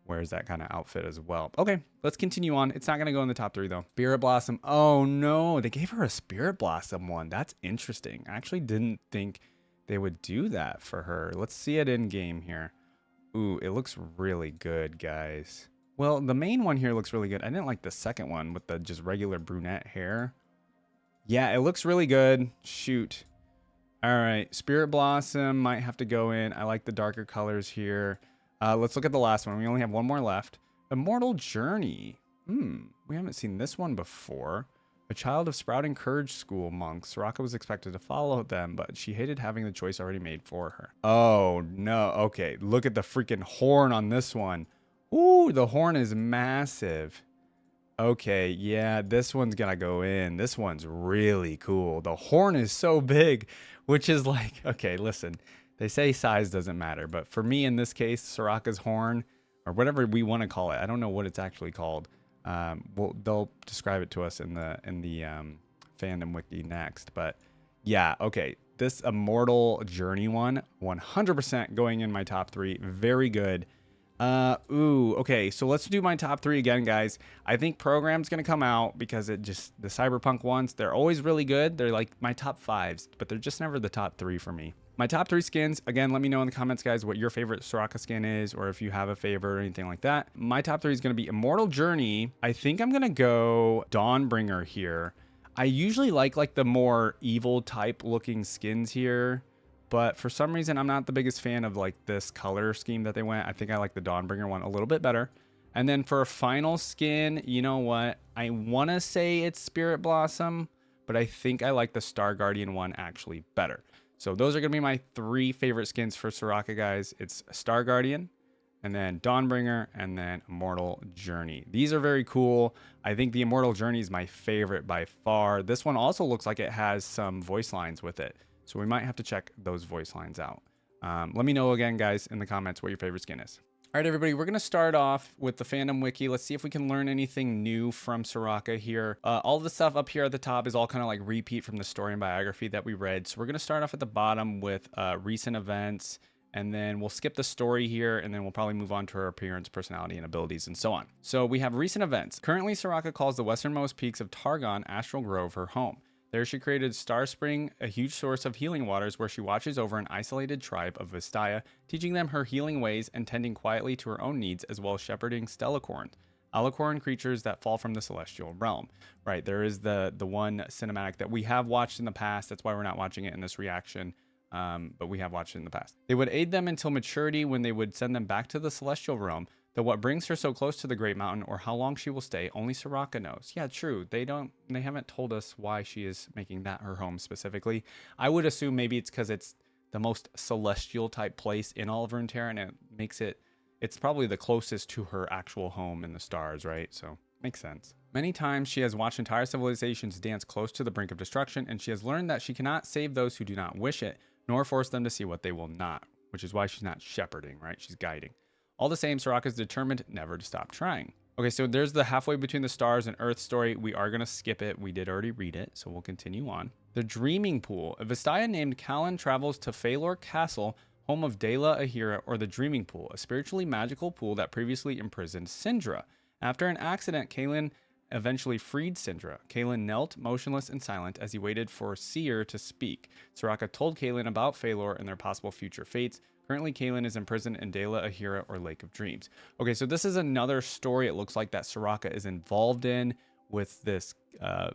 wears that kind of outfit as well. Okay, let's continue on. It's not going to go in the top 3 though. Spirit Blossom. Oh no, they gave her a Spirit Blossom one. That's interesting. I actually didn't think they would do that for her. Let's see it in game here. Ooh, it looks really good, guys. Well, the main one here looks really good. I didn't like the second one with the just regular brunette hair. Yeah, it looks really good. Shoot. All right, Spirit Blossom might have to go in. I like the darker colors here. Let's look at the last one. We only have one more left. Immortal Journey. We haven't seen this one before. A child of Sprouting Courage School monks. Soraka was expected to follow them, but she hated having the choice already made for her. Oh, no. Okay, look at the freaking horn on this one. Ooh, the horn is massive. Okay, yeah, this one's gonna go in. This one's really cool. The horn is so big, which is like, okay, listen, they say size doesn't matter, but for me in this case, Soraka's horn, or whatever we want to call it, I don't know what it's actually called. They'll describe it to us in the Fandom Wiki next. But yeah, okay, this Immortal Journey one, 100% going in my top 3. Very good. Okay, so let's do my top 3 again, guys. I think Program's gonna come out because the Cyberpunk ones, they're always really good. They're like my top 5s, but they're just never the top 3 for me. My top 3 skins, again, let me know in the comments, guys, what your favorite Soraka skin is, or if you have a favorite or anything like that. My top 3 is gonna be Immortal Journey. I think I'm gonna go Dawnbringer here. I usually like the more evil type looking skins here, but for some reason, I'm not the biggest fan of like this color scheme that they went. I think I like the Dawnbringer one a little bit better. And then for a final skin, you know what? I want to say it's Spirit Blossom, but I think I like the Star Guardian one actually better. So those are going to be my 3 favorite skins for Soraka, guys. It's Star Guardian, and then Dawnbringer, and then Immortal Journey. These are very cool. I think the Immortal Journey is my favorite by far. This one also looks like it has some voice lines with it. So we might have to check those voice lines out. Let me know again, guys, in the comments what your favorite skin is. All right, everybody, we're going to start off with the Fandom Wiki. Let's see if we can learn anything new from Soraka here. All the stuff up here at the top is all kind of like repeat from the story and biography that we read. So we're going to start off at the bottom with recent events, and then we'll skip the story here, and then we'll probably move on to her appearance, personality, and abilities, and so on. So we have recent events. Currently, Soraka calls the westernmost peaks of Targon Astral Grove her home. There she created Star Spring, a huge source of healing waters where she watches over an isolated tribe of Vistaya, teaching them her healing ways and tending quietly to her own needs, as well as shepherding Stellacorn, Alicorn creatures that fall from the celestial realm. Right, there is the one cinematic that we have watched in the past. That's why we're not watching it in this reaction, but we have watched it in the past. They would aid them until maturity, when they would send them back to the celestial realm. Though what brings her so close to the Great Mountain, or how long she will stay, only Soraka knows. Yeah, true. They haven't told us why she is making that her home specifically. I would assume maybe it's because it's the most celestial type place in all of Runeterra, and it makes it's probably the closest to her actual home in the stars, right? So makes sense. Many times she has watched entire civilizations dance close to the brink of destruction, and she has learned that she cannot save those who do not wish it, nor force them to see what they will not, which is why she's not shepherding, right? She's guiding. All the same, Soraka is determined never to stop trying. Okay, so there's the halfway between the stars and Earth story. We are going to skip it. We did already read it, so we'll continue on. The Dreaming Pool. A Vistaya named Kalin travels to Phalor Castle, home of Dela Ahira, or the Dreaming Pool, a spiritually magical pool that previously imprisoned Syndra. After an accident, Kalin eventually freed Syndra. Kalin knelt, motionless and silent, as he waited for Seer to speak. Soraka told Kalin about Phalor and their possible future fates. Currently, Kalin is imprisoned in Dela Ahira, or Lake of Dreams. Okay, so this is another story, it looks like, that Soraka is involved in with this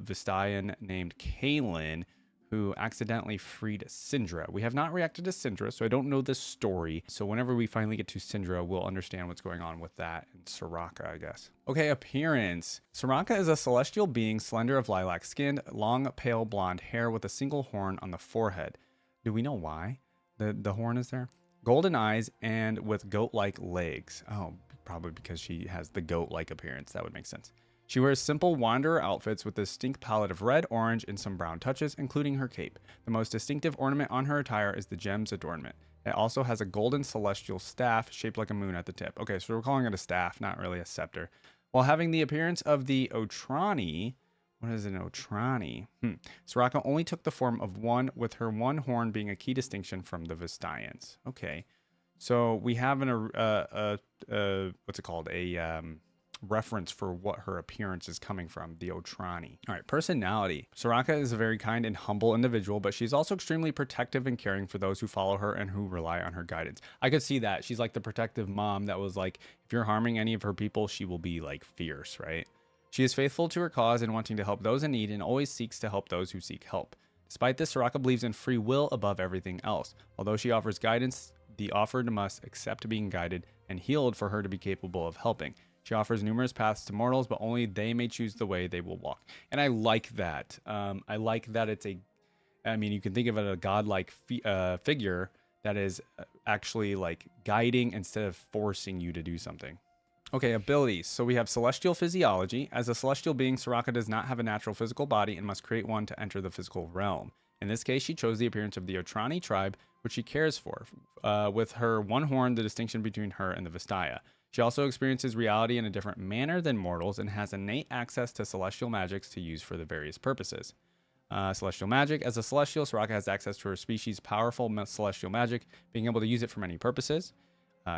Vistayan named Kalin, who accidentally freed Syndra. We have not reacted to Syndra, so I don't know this story. So whenever we finally get to Syndra, we'll understand what's going on with that and Soraka, I guess. Okay, appearance. Soraka is a celestial being, slender, of lilac skin, long, pale blonde hair with a single horn on the forehead. Do we know why the horn is there? Golden eyes and with goat-like legs. Oh, probably because she has the goat-like appearance. That would make sense. She wears simple wanderer outfits with a distinct palette of red, orange, and some brown touches, including her cape. The most distinctive ornament on her attire is the gem's adornment. It also has a golden celestial staff shaped like a moon at the tip. Okay, so we're calling it a staff, not really a scepter. While having the appearance of the Otrani. What is an Otrani? Soraka only took the form of one, with her one horn being a key distinction from the Vistayans. Okay, so we have what's it called? A reference for what her appearance is coming from, the Otrani. All right, personality. Soraka is a very kind and humble individual, but she's also extremely protective and caring for those who follow her and who rely on her guidance. I could see that. She's like the protective mom that was like, if you're harming any of her people, she will be like fierce, right? She is faithful to her cause and wanting to help those in need, and always seeks to help those who seek help. Despite this, Soraka believes in free will above everything else. Although she offers guidance, the offered must accept being guided and healed for her to be capable of helping. She offers numerous paths to mortals, but only they may choose the way they will walk. And I like that. I like that it's you can think of it as a godlike figure that is actually like guiding instead of forcing you to do something. Okay, abilities. So we have celestial physiology. As a celestial being, Soraka does not have a natural physical body and must create one to enter the physical realm. In this case, she chose the appearance of the Otrani tribe, which she cares for, with her one horn, the distinction between her and the Vistaya. She also experiences reality in a different manner than mortals and has innate access to celestial magics to use for the various purposes. Celestial magic. As a celestial, Soraka has access to her species' powerful celestial magic, being able to use it for many purposes.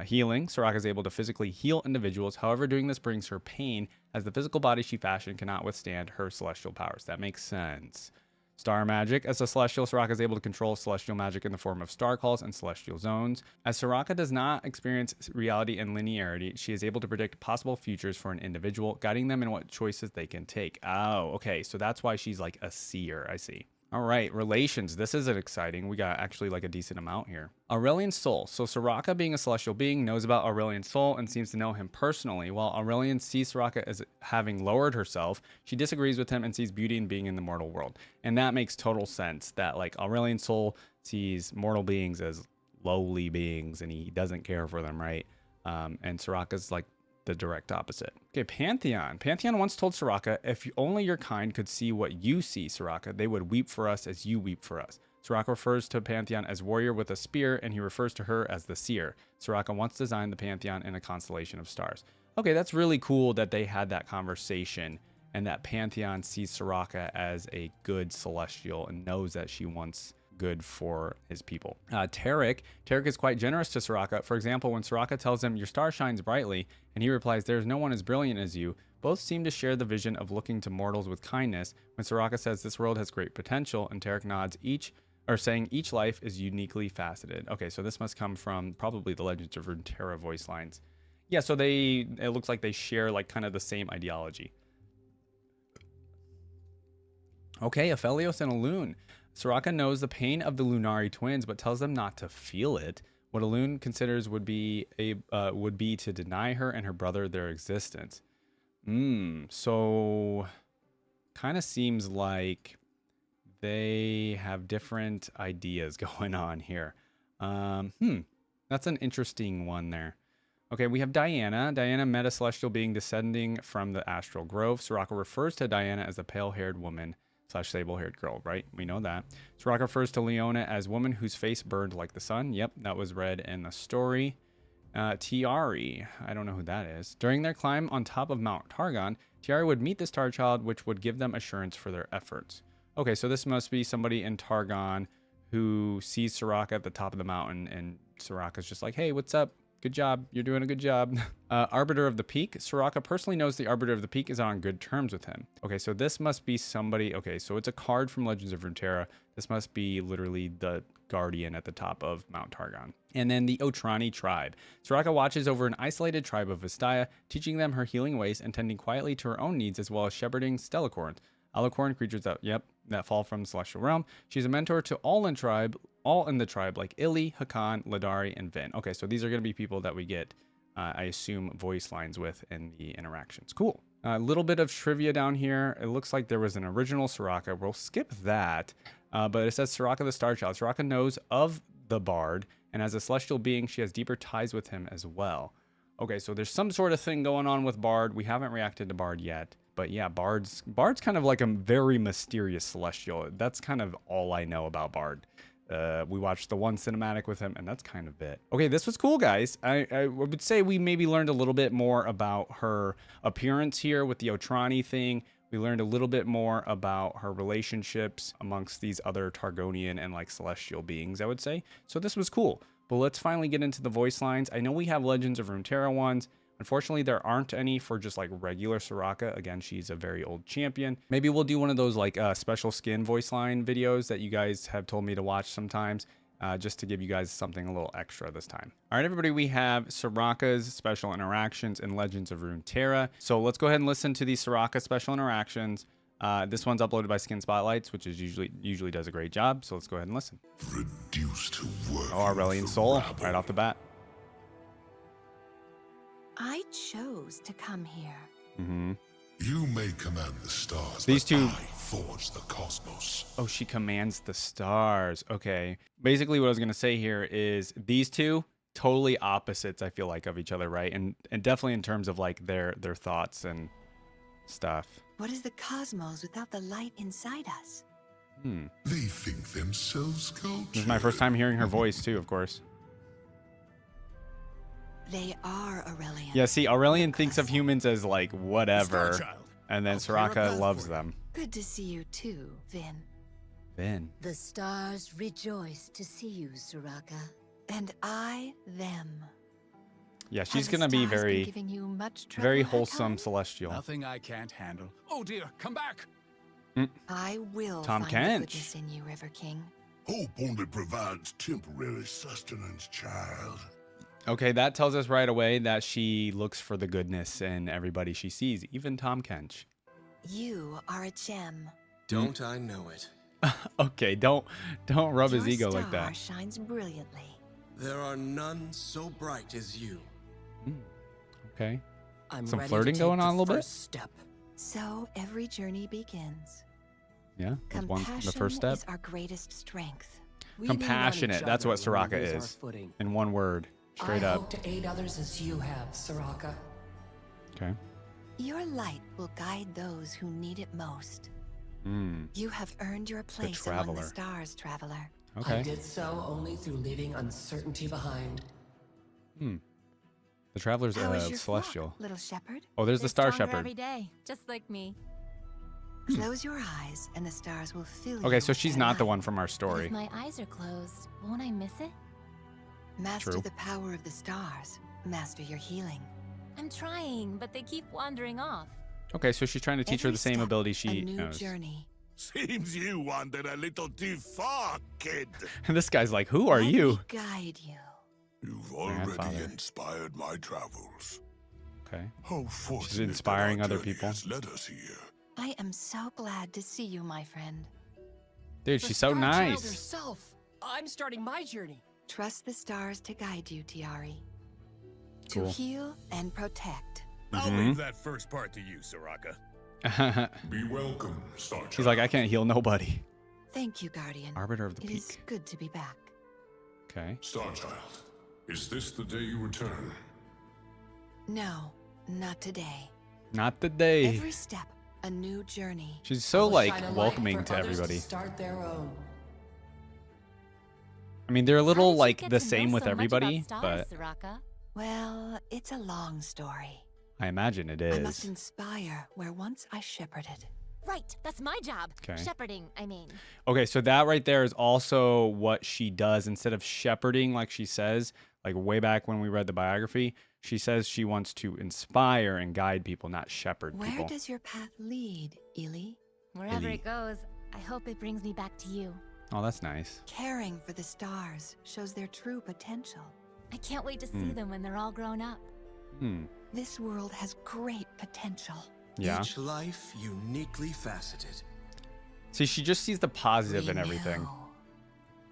Healing. Soraka is able to physically heal individuals. However, doing this brings her pain, as the physical body she fashioned cannot withstand her celestial powers. That makes sense. Star magic. As a celestial, Soraka is able to control celestial magic in the form of star calls and celestial zones. As Soraka does not experience reality and linearity, she is able to predict possible futures for an individual, guiding them in what choices they can take. Oh, okay. So that's why she's like a seer. I see. All right, relations. This isn't exciting. We got actually like a decent amount here. Aurelian Soul. So Soraka, being a celestial being, knows about Aurelian Soul and seems to know him personally. While Aurelian sees Soraka as having lowered herself, she disagrees with him and sees beauty in being in the mortal world. And that makes total sense, that like Aurelian Soul sees mortal beings as lowly beings and he doesn't care for them, right? And Soraka's like the direct opposite. Okay, Pantheon. Pantheon once told Soraka, if only your kind could see what you see, Soraka, they would weep for us as you weep for us. Soraka refers to Pantheon as warrior with a spear, and he refers to her as the seer. Soraka once designed the Pantheon in a constellation of stars. Okay, that's really cool that they had that conversation and that Pantheon sees Soraka as a good celestial and knows that she wants good for his people. Tarek is quite generous to Soraka. For example, when Soraka tells him, "Your star shines brightly," and he replies, "There is no one as brilliant as you," both seem to share the vision of looking to mortals with kindness. When Soraka says, "This world has great potential," and Tarek nods, saying each life is uniquely faceted. Okay, so this must come from probably the Legends of Runeterra voice lines. Yeah, so it looks like they share like kind of the same ideology. Okay, Aphelios and Elune. Soraka knows the pain of the Lunari twins, but tells them not to feel it. What Elune considers would be to deny her and her brother their existence. So kind of seems like they have different ideas going on here. That's an interesting one there. Okay, we have Diana. Diana met a celestial being descending from the astral grove. Soraka refers to Diana as a pale-haired woman / sable-haired girl, right? We know that. Soraka refers to Leona as woman whose face burned like the sun. Yep, that was read in the story. Tiari, I don't know who that is. During their climb on top of Mount Targon, Tiari would meet the Star Child, which would give them assurance for their efforts. Okay, so this must be somebody in Targon who sees Soraka at the top of the mountain, and Soraka's just like, "Hey, what's up? Good job. You're doing a good job." Arbiter of the Peak. Soraka personally knows the Arbiter of the Peak is on good terms with him. Okay, so this must be somebody. Okay, so it's a card from Legends of Runeterra. This must be literally the guardian at the top of Mount Targon. And then the Otrani tribe. Soraka watches over an isolated tribe of Vistaya, teaching them her healing ways and tending quietly to her own needs, as well as shepherding Stellacorns. Alicorn, creatures that fall from the celestial realm. She's a mentor to all in the tribe, like Illy, Hakan, Ladari, and Vin. Okay, so these are going to be people that we get, I assume, voice lines with in the interactions. Cool. A little bit of trivia down here. It looks like there was an original Soraka. We'll skip that, but it says Soraka the Star Child. Soraka knows of the Bard, and as a celestial being, she has deeper ties with him as well. Okay, so there's some sort of thing going on with Bard. We haven't reacted to Bard yet. But yeah, Bard's kind of like a very mysterious celestial. That's kind of all I know about Bard. We watched the one cinematic with him, and that's kind of it. Okay, this was cool, guys. I would say we maybe learned a little bit more about her appearance here with the Otrani thing. We learned a little bit more about her relationships amongst these other Targonian and like celestial beings, I would say. So this was cool. But let's finally get into the voice lines. I know we have Legends of Runeterra ones. Unfortunately, there aren't any for just like regular Soraka. Again, she's a very old champion. Maybe we'll do one of those like special skin voice line videos that you guys have told me to watch sometimes, just to give you guys something a little extra this time. All right, everybody, we have Soraka's special interactions in Legends of Runeterra. So let's go ahead and listen to these Soraka special interactions. This one's uploaded by Skin Spotlights, which is usually does a great job. So let's go ahead and listen. Reduced to work. Aurelian Soul, right off the bat. I chose to come here. You may command the stars. These two. I forge the cosmos. Oh, she commands the stars. Okay. Basically, what I was gonna say here is these two totally opposites. I feel like of each other, right? And definitely in terms of like their thoughts and stuff. What is the cosmos without the light inside us? They think themselves cultured. This is my first time hearing her voice too, of course. They are Aurelian. Yeah, see, Aurelian thinks of humans as like whatever, and then Soraka loves them. Good to see you too, Vin. Vin. The stars rejoice to see you, Soraka. And I them. Yeah, she's gonna be very, giving you much trouble, very wholesome Hakan? celestial. Nothing I can't handle. Oh dear, come back! I will Tahm find the Kench. goodness in you, River King. Hope only provides temporary sustenance, child. Okay, that tells us right away that she looks for the goodness in everybody she sees, even Tahm Kench. You are a gem. Don't I know it? Okay, don't rub his ego like Your that. star shines brilliantly. There are none so bright as you. Okay. I'm Some ready flirting to going take on a the little bit? first step. So every journey begins. Yeah, that's Compassion the first step. is our greatest strength. We lean on each Compassionate. That's what other when we Soraka lose our is. footing. In one word, straight I up. hope to aid others as you have, Soraka. Okay. Your light will guide those who need it most. You have earned your place among the traveler. stars, traveler. I Okay. did so only through leaving uncertainty behind. The traveler's How is your celestial. flock, little shepherd? Oh, there's the Star Stronger Shepherd. every day, just like me. Close your eyes and the stars will fill you. Okay, so with she's their not the light. one from our But story. if my eyes are closed, won't I miss it? Master True. the power of the stars. Master your healing. I'm trying, but they keep wandering off. Okay, so she's trying to teach her Every the same step, ability a she new knows. journey. Seems you wandered a little too far, kid. And this guy's like, who are Let you? me guide you. You've already Grandfather. inspired my travels. Okay. How fortunate inspiring that our other journey people. has led us here. I am so glad to see you, my friend. Dude, The she's so Star Child nice. herself. I'm starting my journey. Trust the stars to guide you, Tiari. Cool. To heal and protect. I'll leave that first part to you, Soraka. Be welcome, Star She's like, I can't heal nobody. Thank you, Guardian. Arbiter of the It Peak. is good to be back. Okay. Starchild, is this the day you return? No, not today. Not the day. Every step, a new journey. She's so Will like shine a light welcoming for to others everybody. start their own. I mean, they're a How little did you like get the to know same with so much everybody, about but stars, Soraka? Well, it's a long story. I imagine it I must is. inspire where once I shepherded. Right, that's my job. Okay. Shepherding, I mean. Okay, so that right there is also what she does. Instead of shepherding, like she says, like way back when we read the biography, she says she wants to inspire and guide people, not shepherd Where people. does your path lead, Ili? Wherever Ellie. it goes, I hope it brings me back to you. Oh, that's nice. Caring for the stars shows their true potential. I can't wait to see them when they're all grown up. Hmm. This world has great potential. Yeah. Each life uniquely faceted. See, she just sees the positive We in everything, know.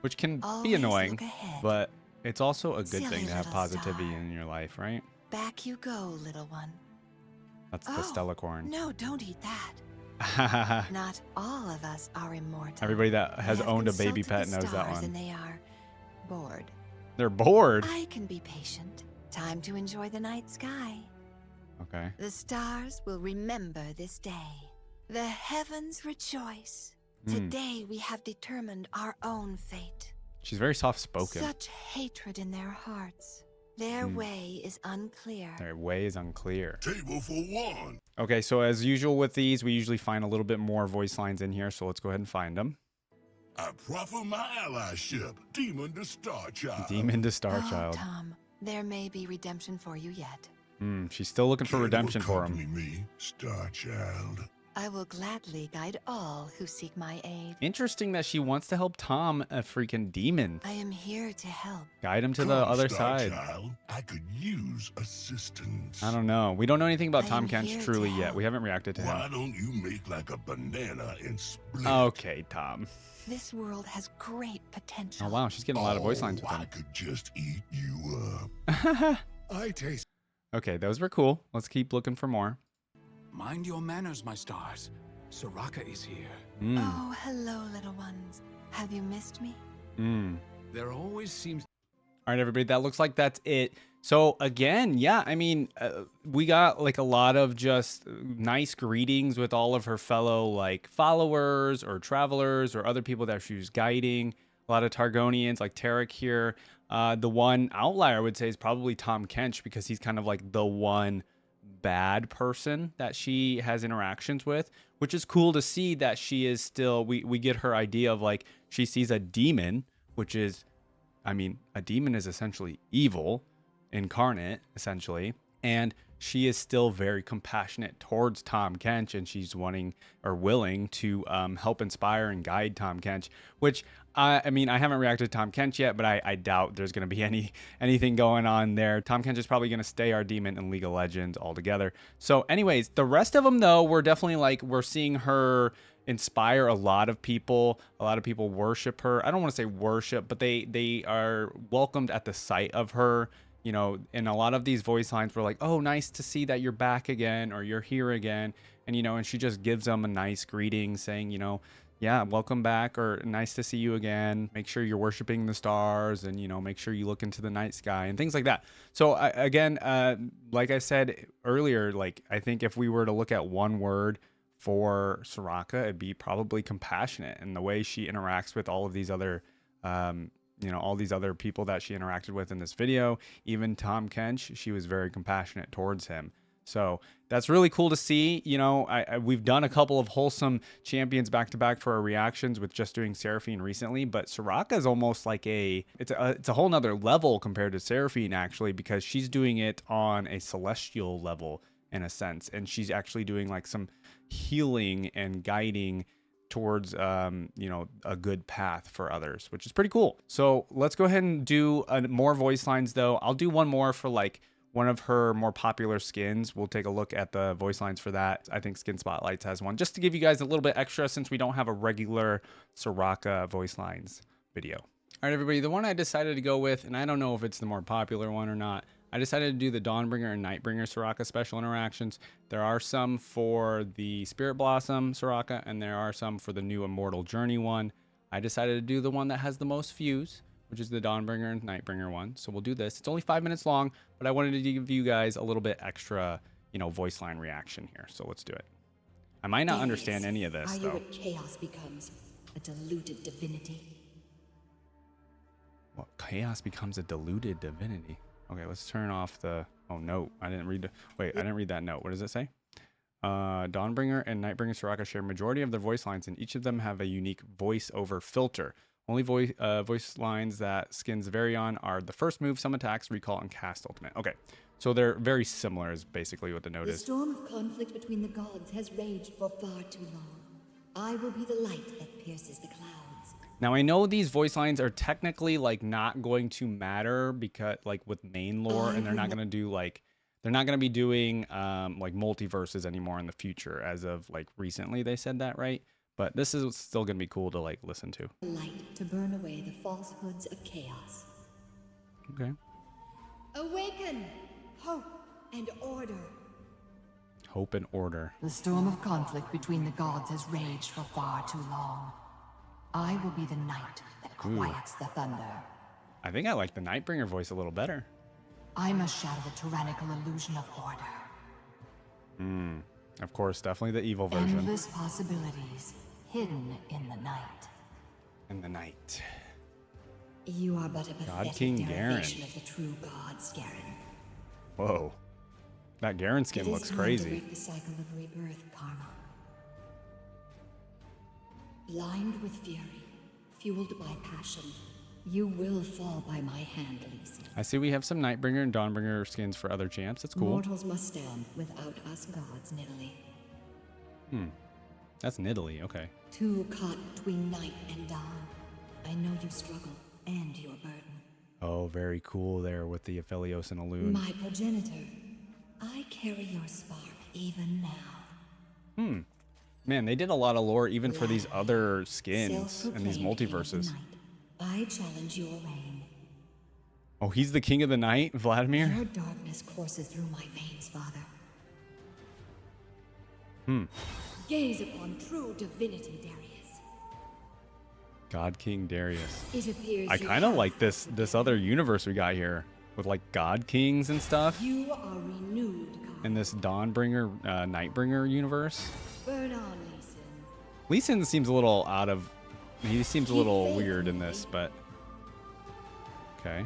which can be Always annoying, look ahead. but it's also a good Silly thing to have little positivity star. in your life, right? Back you go, little one. That's the Stella corn. No, don't eat that. Not all of us are immortal. Everybody that I has have owned a baby consulted pet the knows that stars one. And they are bored. They're bored. I can be patient. Time to enjoy the night sky. Okay. The stars will remember this day. The heavens rejoice. Hmm. Today we have determined our own fate. She's very soft spoken. Such hatred in their hearts. Their way is unclear. Their way is unclear. Table for one. Okay, so as usual with these, we usually find a little bit more voice lines in here, so let's go ahead and find them. I proffer my allyship, Demon to Starchild. Demon to Star Oh, Child. Tom, there may be redemption for you yet. She's still looking for Care to redemption for him. accompany me, Starchild. I will gladly guide all who seek my aid. Interesting that she wants to help Tom, a freaking demon. I am here to help. Guide him to the Come, other side. Starchild. I could use assistance. I don't know. We don't know anything about I Tahm am Kench here truly to yet. help. We haven't reacted to Why him. don't you make like a banana and split? Okay, Tom. This world has great potential. Oh, wow. She's getting a lot of voice lines with I him. could just eat you up. I taste. Okay, those were cool. Let's keep looking for more. Mind your manners, my stars. Soraka is here. Oh, hello, little ones. Have you missed me? There always seems All right, everybody, that looks like that's it. So again, yeah, I mean, we got like a lot of just nice greetings with all of her fellow like followers or travelers or other people that she was guiding. A lot of Targonians like Tarek here. The one outlier I would say is probably Tahm Kench because he's kind of like the one bad person that she has interactions with, which is cool to see that she is still, we get her idea of like, she sees a demon, which is, I mean, a demon is essentially evil incarnate, essentially. And she is still very compassionate towards Tahm Kench, and she's wanting or willing to help inspire and guide Tahm Kench, which I mean, I haven't reacted to Tahm Kench yet, but I doubt there's going to be anything going on there. Tahm Kench is probably going to stay our demon in League of Legends altogether. So anyways, the rest of them, though, we're definitely like, we're seeing her inspire a lot of people. A lot of people worship her. I don't want to say worship, but they are welcomed at the sight of her. You know, in a lot of these voice lines, we're like, oh, nice to see that you're back again or you're here again. And, you know, and she just gives them a nice greeting saying, you know, yeah, welcome back or nice to see you again. Make sure you're worshiping the stars and, you know, make sure you look into the night sky and things like that. So again, like I said earlier, like I think if we were to look at one word for Soraka, it'd be probably compassionate, and the way she interacts with all of these other, you know, all these other people that she interacted with in this video, even Tahm Kench, she was very compassionate towards him. So that's really cool to see. You know, we've done a couple of wholesome champions back to back for our reactions with just doing Seraphine recently, but Soraka is almost like it's a whole nother level compared to Seraphine actually, because she's doing it on a celestial level in a sense, and she's actually doing like some healing and guiding towards you know, a good path for others, which is pretty cool. So let's go ahead and do more voice lines though. I'll do one more for like one of her more popular skins. We'll take a look at the voice lines for that. I think Skin Spotlights has one, just to give you guys a little bit extra since we don't have a regular Soraka voice lines video. All right, everybody, the one I decided to go with, and I don't know if it's the more popular one or not, I decided to do the Dawnbringer and Nightbringer Soraka special interactions. There are some for the Spirit Blossom Soraka, and there are some for the new Immortal Journey one. I decided to do the one that has the most views, which is the Dawnbringer and Nightbringer one. So we'll do this. It's only 5 minutes long, but I wanted to give you guys a little bit extra, you know, voice line reaction here. So let's do it. I might not understand any of this, Are you though. what chaos becomes? A diluted divinity? What, chaos becomes a diluted divinity? Okay, let's turn off the... Oh, no. I didn't read... Wait, I didn't read that note. What does it say? Dawnbringer and Nightbringer Soraka share majority of their voice lines, and each of them have a unique voice-over filter. Only voice lines that skins vary on are the first move, some attacks, recall, and cast ultimate. Okay, so they're very similar is basically what the note The is. storm of conflict between the gods has raged for far too long. I will be the light that pierces the clouds. Now, I know these voice lines are technically like not going to matter because like with main lore, and they're not going to do like, they're not going to be doing like multiverses anymore in the future as of like recently they said that, right? But this is still going to be cool to like listen to. Light to burn away the falsehoods of chaos. Okay. Awaken! Hope and order. Hope and order. The storm of conflict between the gods has raged for far too long. I will be the night that quiets the thunder. I think I like the Nightbringer voice a little better. I must shatter the tyrannical illusion of order. Of course, definitely the evil version. Endless possibilities hidden in the night. In the night. You are but a pathetic King derivation Garen. of the true gods, Garen. Whoa. That Garen skin It is looks time to crazy. break the cycle of rebirth, Karma. Blind with fury, fueled by passion, you will fall by my hand, Lisa. I see we have some Nightbringer and Dawnbringer skins for other champs. That's cool. Mortals must stand without us gods, Nidalee. That's Nidalee, okay. Two caught between night and dawn. I know you struggle and your burden. Oh, very cool there with the Aphelios and Elune. My progenitor, I carry your spark even now. Man, they did a lot of lore even for these other skins and these Self-proclaimed king of the multiverses. night, I challenge your reign. Oh, he's the king of the night, Vladimir? Your darkness courses through my veins, Father. Gaze upon true divinity, Darius. God King Darius. It appears I you kind of have like this other universe we got here with like God Kings and stuff. You are renewed, God. In this Dawnbringer, Nightbringer universe. Burn on, Leeson. Lee Sin seems a little out of... He seems a little weird in this, but... Okay.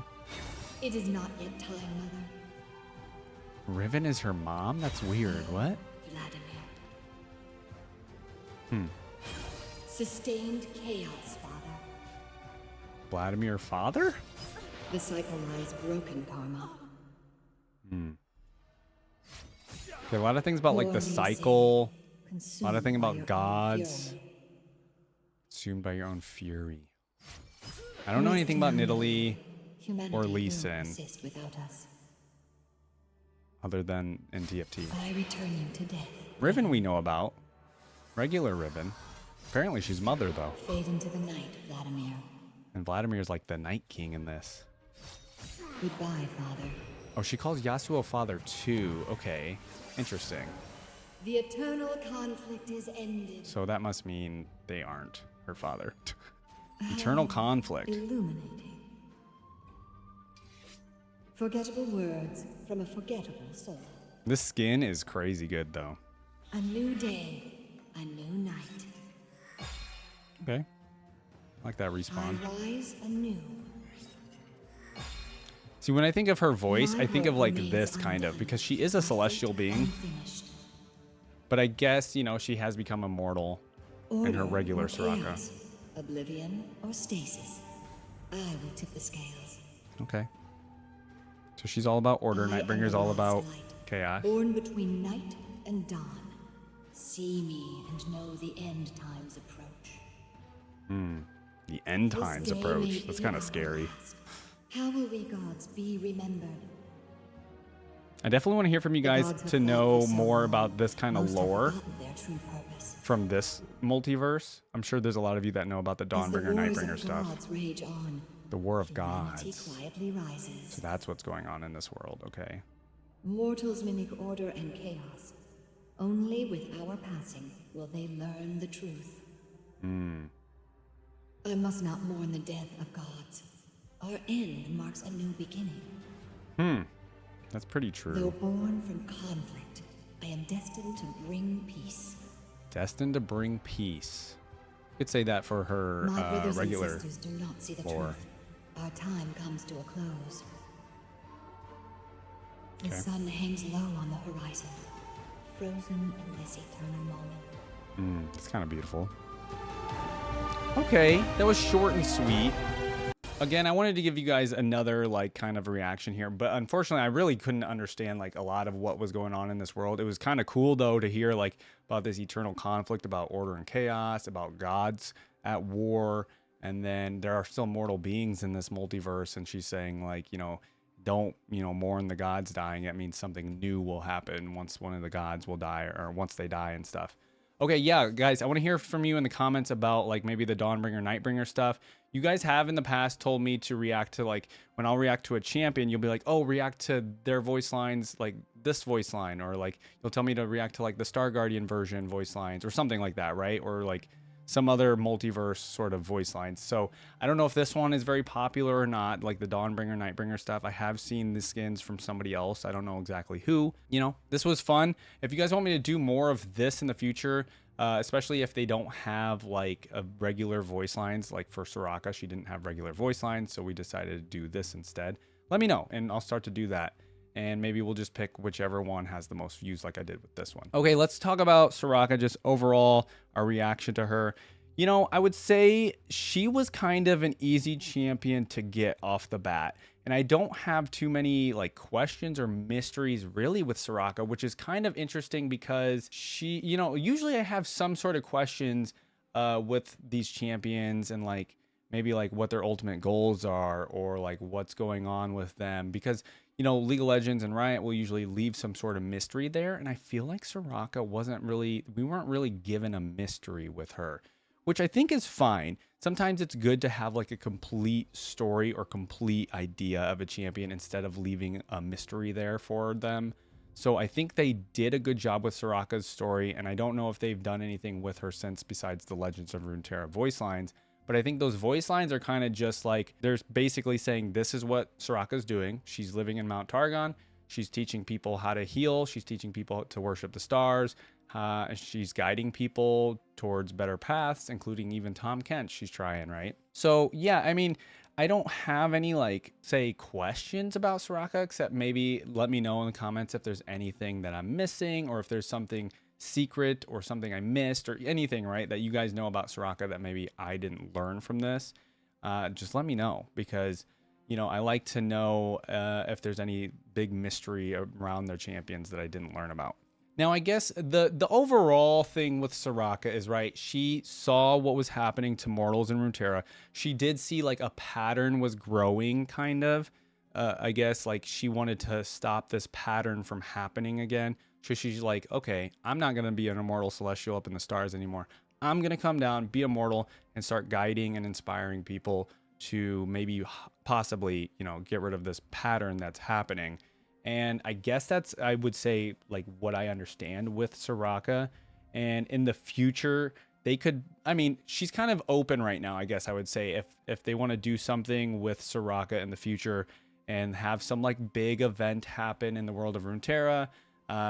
It is not yet time, Mother. Riven is her mom? That's weird. What? Vladimir. Sustained chaos, Father. Vladimir father? The cycle lies broken, Karma. Okay, a lot of things about like the Poor Lee Sin, cycle. A consumed lot of things by about your own gods. fury. Consumed by your own fury. I don't know anything about Nidalee Humanity or Lee will Sin persist without us. other than in TFT. I return you to death. Riven we know about. Regular Riven. Apparently she's mother though. Fade into the night, Vladimir. And Vladimir's like the Night King in this. Goodbye, Father. Oh, she calls Yasuo father too. Okay. Interesting. The eternal conflict is ended. So that must mean they aren't her father. Eternal conflict. Illuminating. Forgettable words from a forgettable soul. This skin is crazy good though. A new day, a new night. Okay. I like that respawn. I rise anew. See, when I think of her voice, My I think of hope like remains this kind of, undone, because she is a my celestial fate being. unfinished. But I guess, you know, she has become immortal in her Order regular or Soraka. chaos, oblivion or stasis. I will tip the scales. Okay. So she's all about order. I am Nightbringer's the all last about light, chaos. Born between night and dawn. See me and know the end times approach. The end This times day approach. may That's be kind of our scary. last. How will we gods be remembered? I definitely want to hear from you The guys gods have to fought know for so more long, about this kind of most have lore forgotten their true purpose. from this multiverse. I'm sure there's a lot of you that know about the As the Dawnbringer, wars Nightbringer of stuff. gods rage on, The War of humanity Gods. quietly rises. So that's what's going on in this world. Okay. Mortals mimic order and chaos. Only with our passing will they learn the truth. I must not mourn the death of gods. Our end marks a new beginning. That's pretty Though true. born from conflict, I am destined to bring peace. Destined to bring peace. You could say that for her My brothers regular. and sisters do not see the lore. truth. Our time comes to a close. The Okay. sun hangs low on the horizon, frozen in this eternal moment. It's kind of beautiful. Okay, that was short and sweet. Again, I wanted to give you guys another like kind of reaction here, but unfortunately I really couldn't understand like a lot of what was going on in this world. It was kind of cool though to hear like about this eternal conflict, about order and chaos, about gods at war, and then there are still mortal beings in this multiverse, and she's saying like, you know, don't, you know, mourn the gods dying. It means something new will happen once one of the gods will die, or once they die and stuff. Okay, yeah, guys, I want to hear from you in the comments about like maybe the Dawnbringer, Nightbringer stuff. You guys have in the past told me to react to like, when I'll react to a champion, you'll be like, oh, react to their voice lines, like this voice line, or like you'll tell me to react to like the Star Guardian version voice lines or something like that, right? Or like some other multiverse sort of voice lines. So I don't know if this one is very popular or not, like the Dawnbringer, Nightbringer stuff. I have seen the skins from somebody else. I don't know exactly who. You know, this was fun. If you guys want me to do more of this in the future, especially if they don't have like a regular voice lines, like for Soraka, she didn't have regular voice lines, so we decided to do this instead. Let me know and I'll start to do that. And maybe we'll just pick whichever one has the most views like I did with this one. Okay, let's talk about Soraka, just overall, our reaction to her. You know, I would say she was kind of an easy champion to get off the bat. And I don't have too many like questions or mysteries really with Soraka, which is kind of interesting because she, you know, usually I have some sort of questions with these champions and like maybe like what their ultimate goals are or like what's going on with them, because you know, League of Legends and Riot will usually leave some sort of mystery there. And I feel like Soraka we weren't really given a mystery with her, which I think is fine. Sometimes it's good to have like a complete story or complete idea of a champion instead of leaving a mystery there for them. So I think they did a good job with Soraka's story. And I don't know if they've done anything with her since besides the Legends of Runeterra voice lines. But I think those voice lines are kind of just like, they're basically saying this is what Soraka's doing. She's living in Mount Targon. She's teaching people how to heal. She's teaching people to worship the stars. She's guiding people towards better paths, including even Tahm Kench she's trying, right? So yeah, I mean, I don't have any like, say, questions about Soraka, except maybe let me know in the comments if there's anything that I'm missing or if there's something secret or something I missed or anything, right, that you guys know about Soraka that maybe I didn't learn from this. Just let me know, because you know I like to know if there's any big mystery around their champions that I didn't learn about. Now I guess the overall thing with Soraka is, right, she saw what was happening to mortals in Runeterra. She did see like a pattern was growing, kind of. I guess like she wanted to stop this pattern from happening again. So she's like, okay, I'm not going to be an immortal celestial up in the stars anymore. I'm going to come down, be immortal, and start guiding and inspiring people to maybe possibly, you know, get rid of this pattern that's happening. And I guess that's, I would say, like what I understand with Soraka. And in the future, they could, I mean, she's kind of open right now, I guess I would say, if they want to do something with Soraka in the future and have some like big event happen in the world of Runeterra.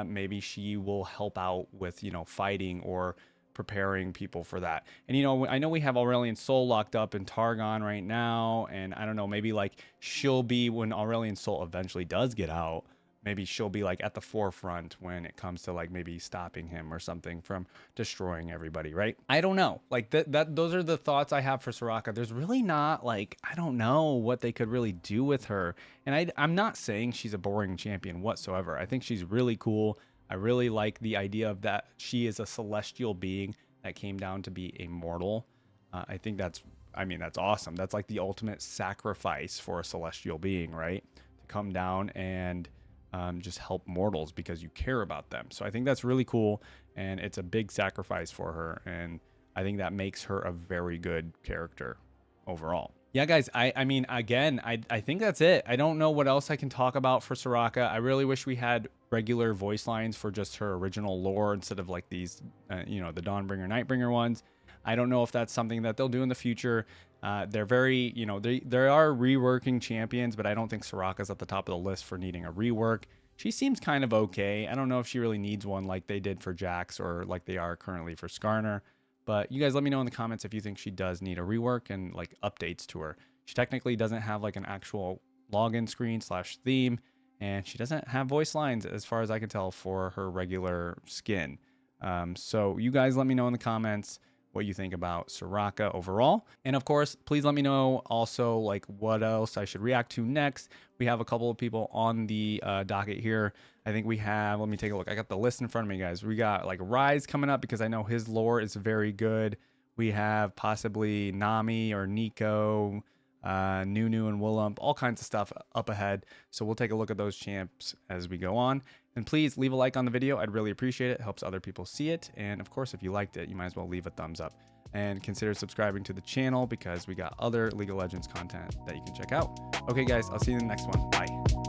Maybe she will help out with, you know, fighting or preparing people for that. And, you know, I know we have Aurelion Sol locked up in Targon right now. And I don't know, maybe like she'll be, when Aurelion Sol eventually does get out, maybe she'll be like at the forefront when it comes to like maybe stopping him or something from destroying everybody, right? I don't know. Like those are the thoughts I have for Soraka. There's really not like, I don't know what they could really do with her. And I'm not saying she's a boring champion whatsoever. I think she's really cool. I really like the idea of that she is a celestial being that came down to be a mortal. I think that's awesome. That's like the ultimate sacrifice for a celestial being, right? To come down and just help mortals because you care about them. So I think that's really cool, and it's a big sacrifice for her, and I think that makes her a very good character overall. Yeah, guys, I mean, again, I think that's it. I don't know what else I can talk about for Soraka. I really wish we had regular voice lines for just her original lore instead of like these, you know, the Dawnbringer, Nightbringer ones. I don't know if that's something that they'll do in the future. They're very, you know, they are reworking champions, but I don't think Soraka's at the top of the list for needing a rework. She seems kind of okay. I don't know if she really needs one like they did for Jax or like they are currently for Skarner. But you guys let me know in the comments if you think she does need a rework and like updates to her. She technically doesn't have like an actual login screen / theme, and she doesn't have voice lines as far as I can tell for her regular skin. So you guys let me know in the comments what you think about Soraka overall. And of course, please let me know also like what else I should react to next. We have a couple of people on the docket here. I think we have, let me take a look. I got the list in front of me, guys. We got like Rise coming up because I know his lore is very good. We have possibly Nami or Nico, Nunu and Willump, all kinds of stuff up ahead. So we'll take a look at those champs as we go on. And please leave a like on the video. I'd really appreciate it. It helps other people see it. And of course, if you liked it, you might as well leave a thumbs up. And consider subscribing to the channel because we got other League of Legends content that you can check out. Okay, guys, I'll see you in the next one. Bye.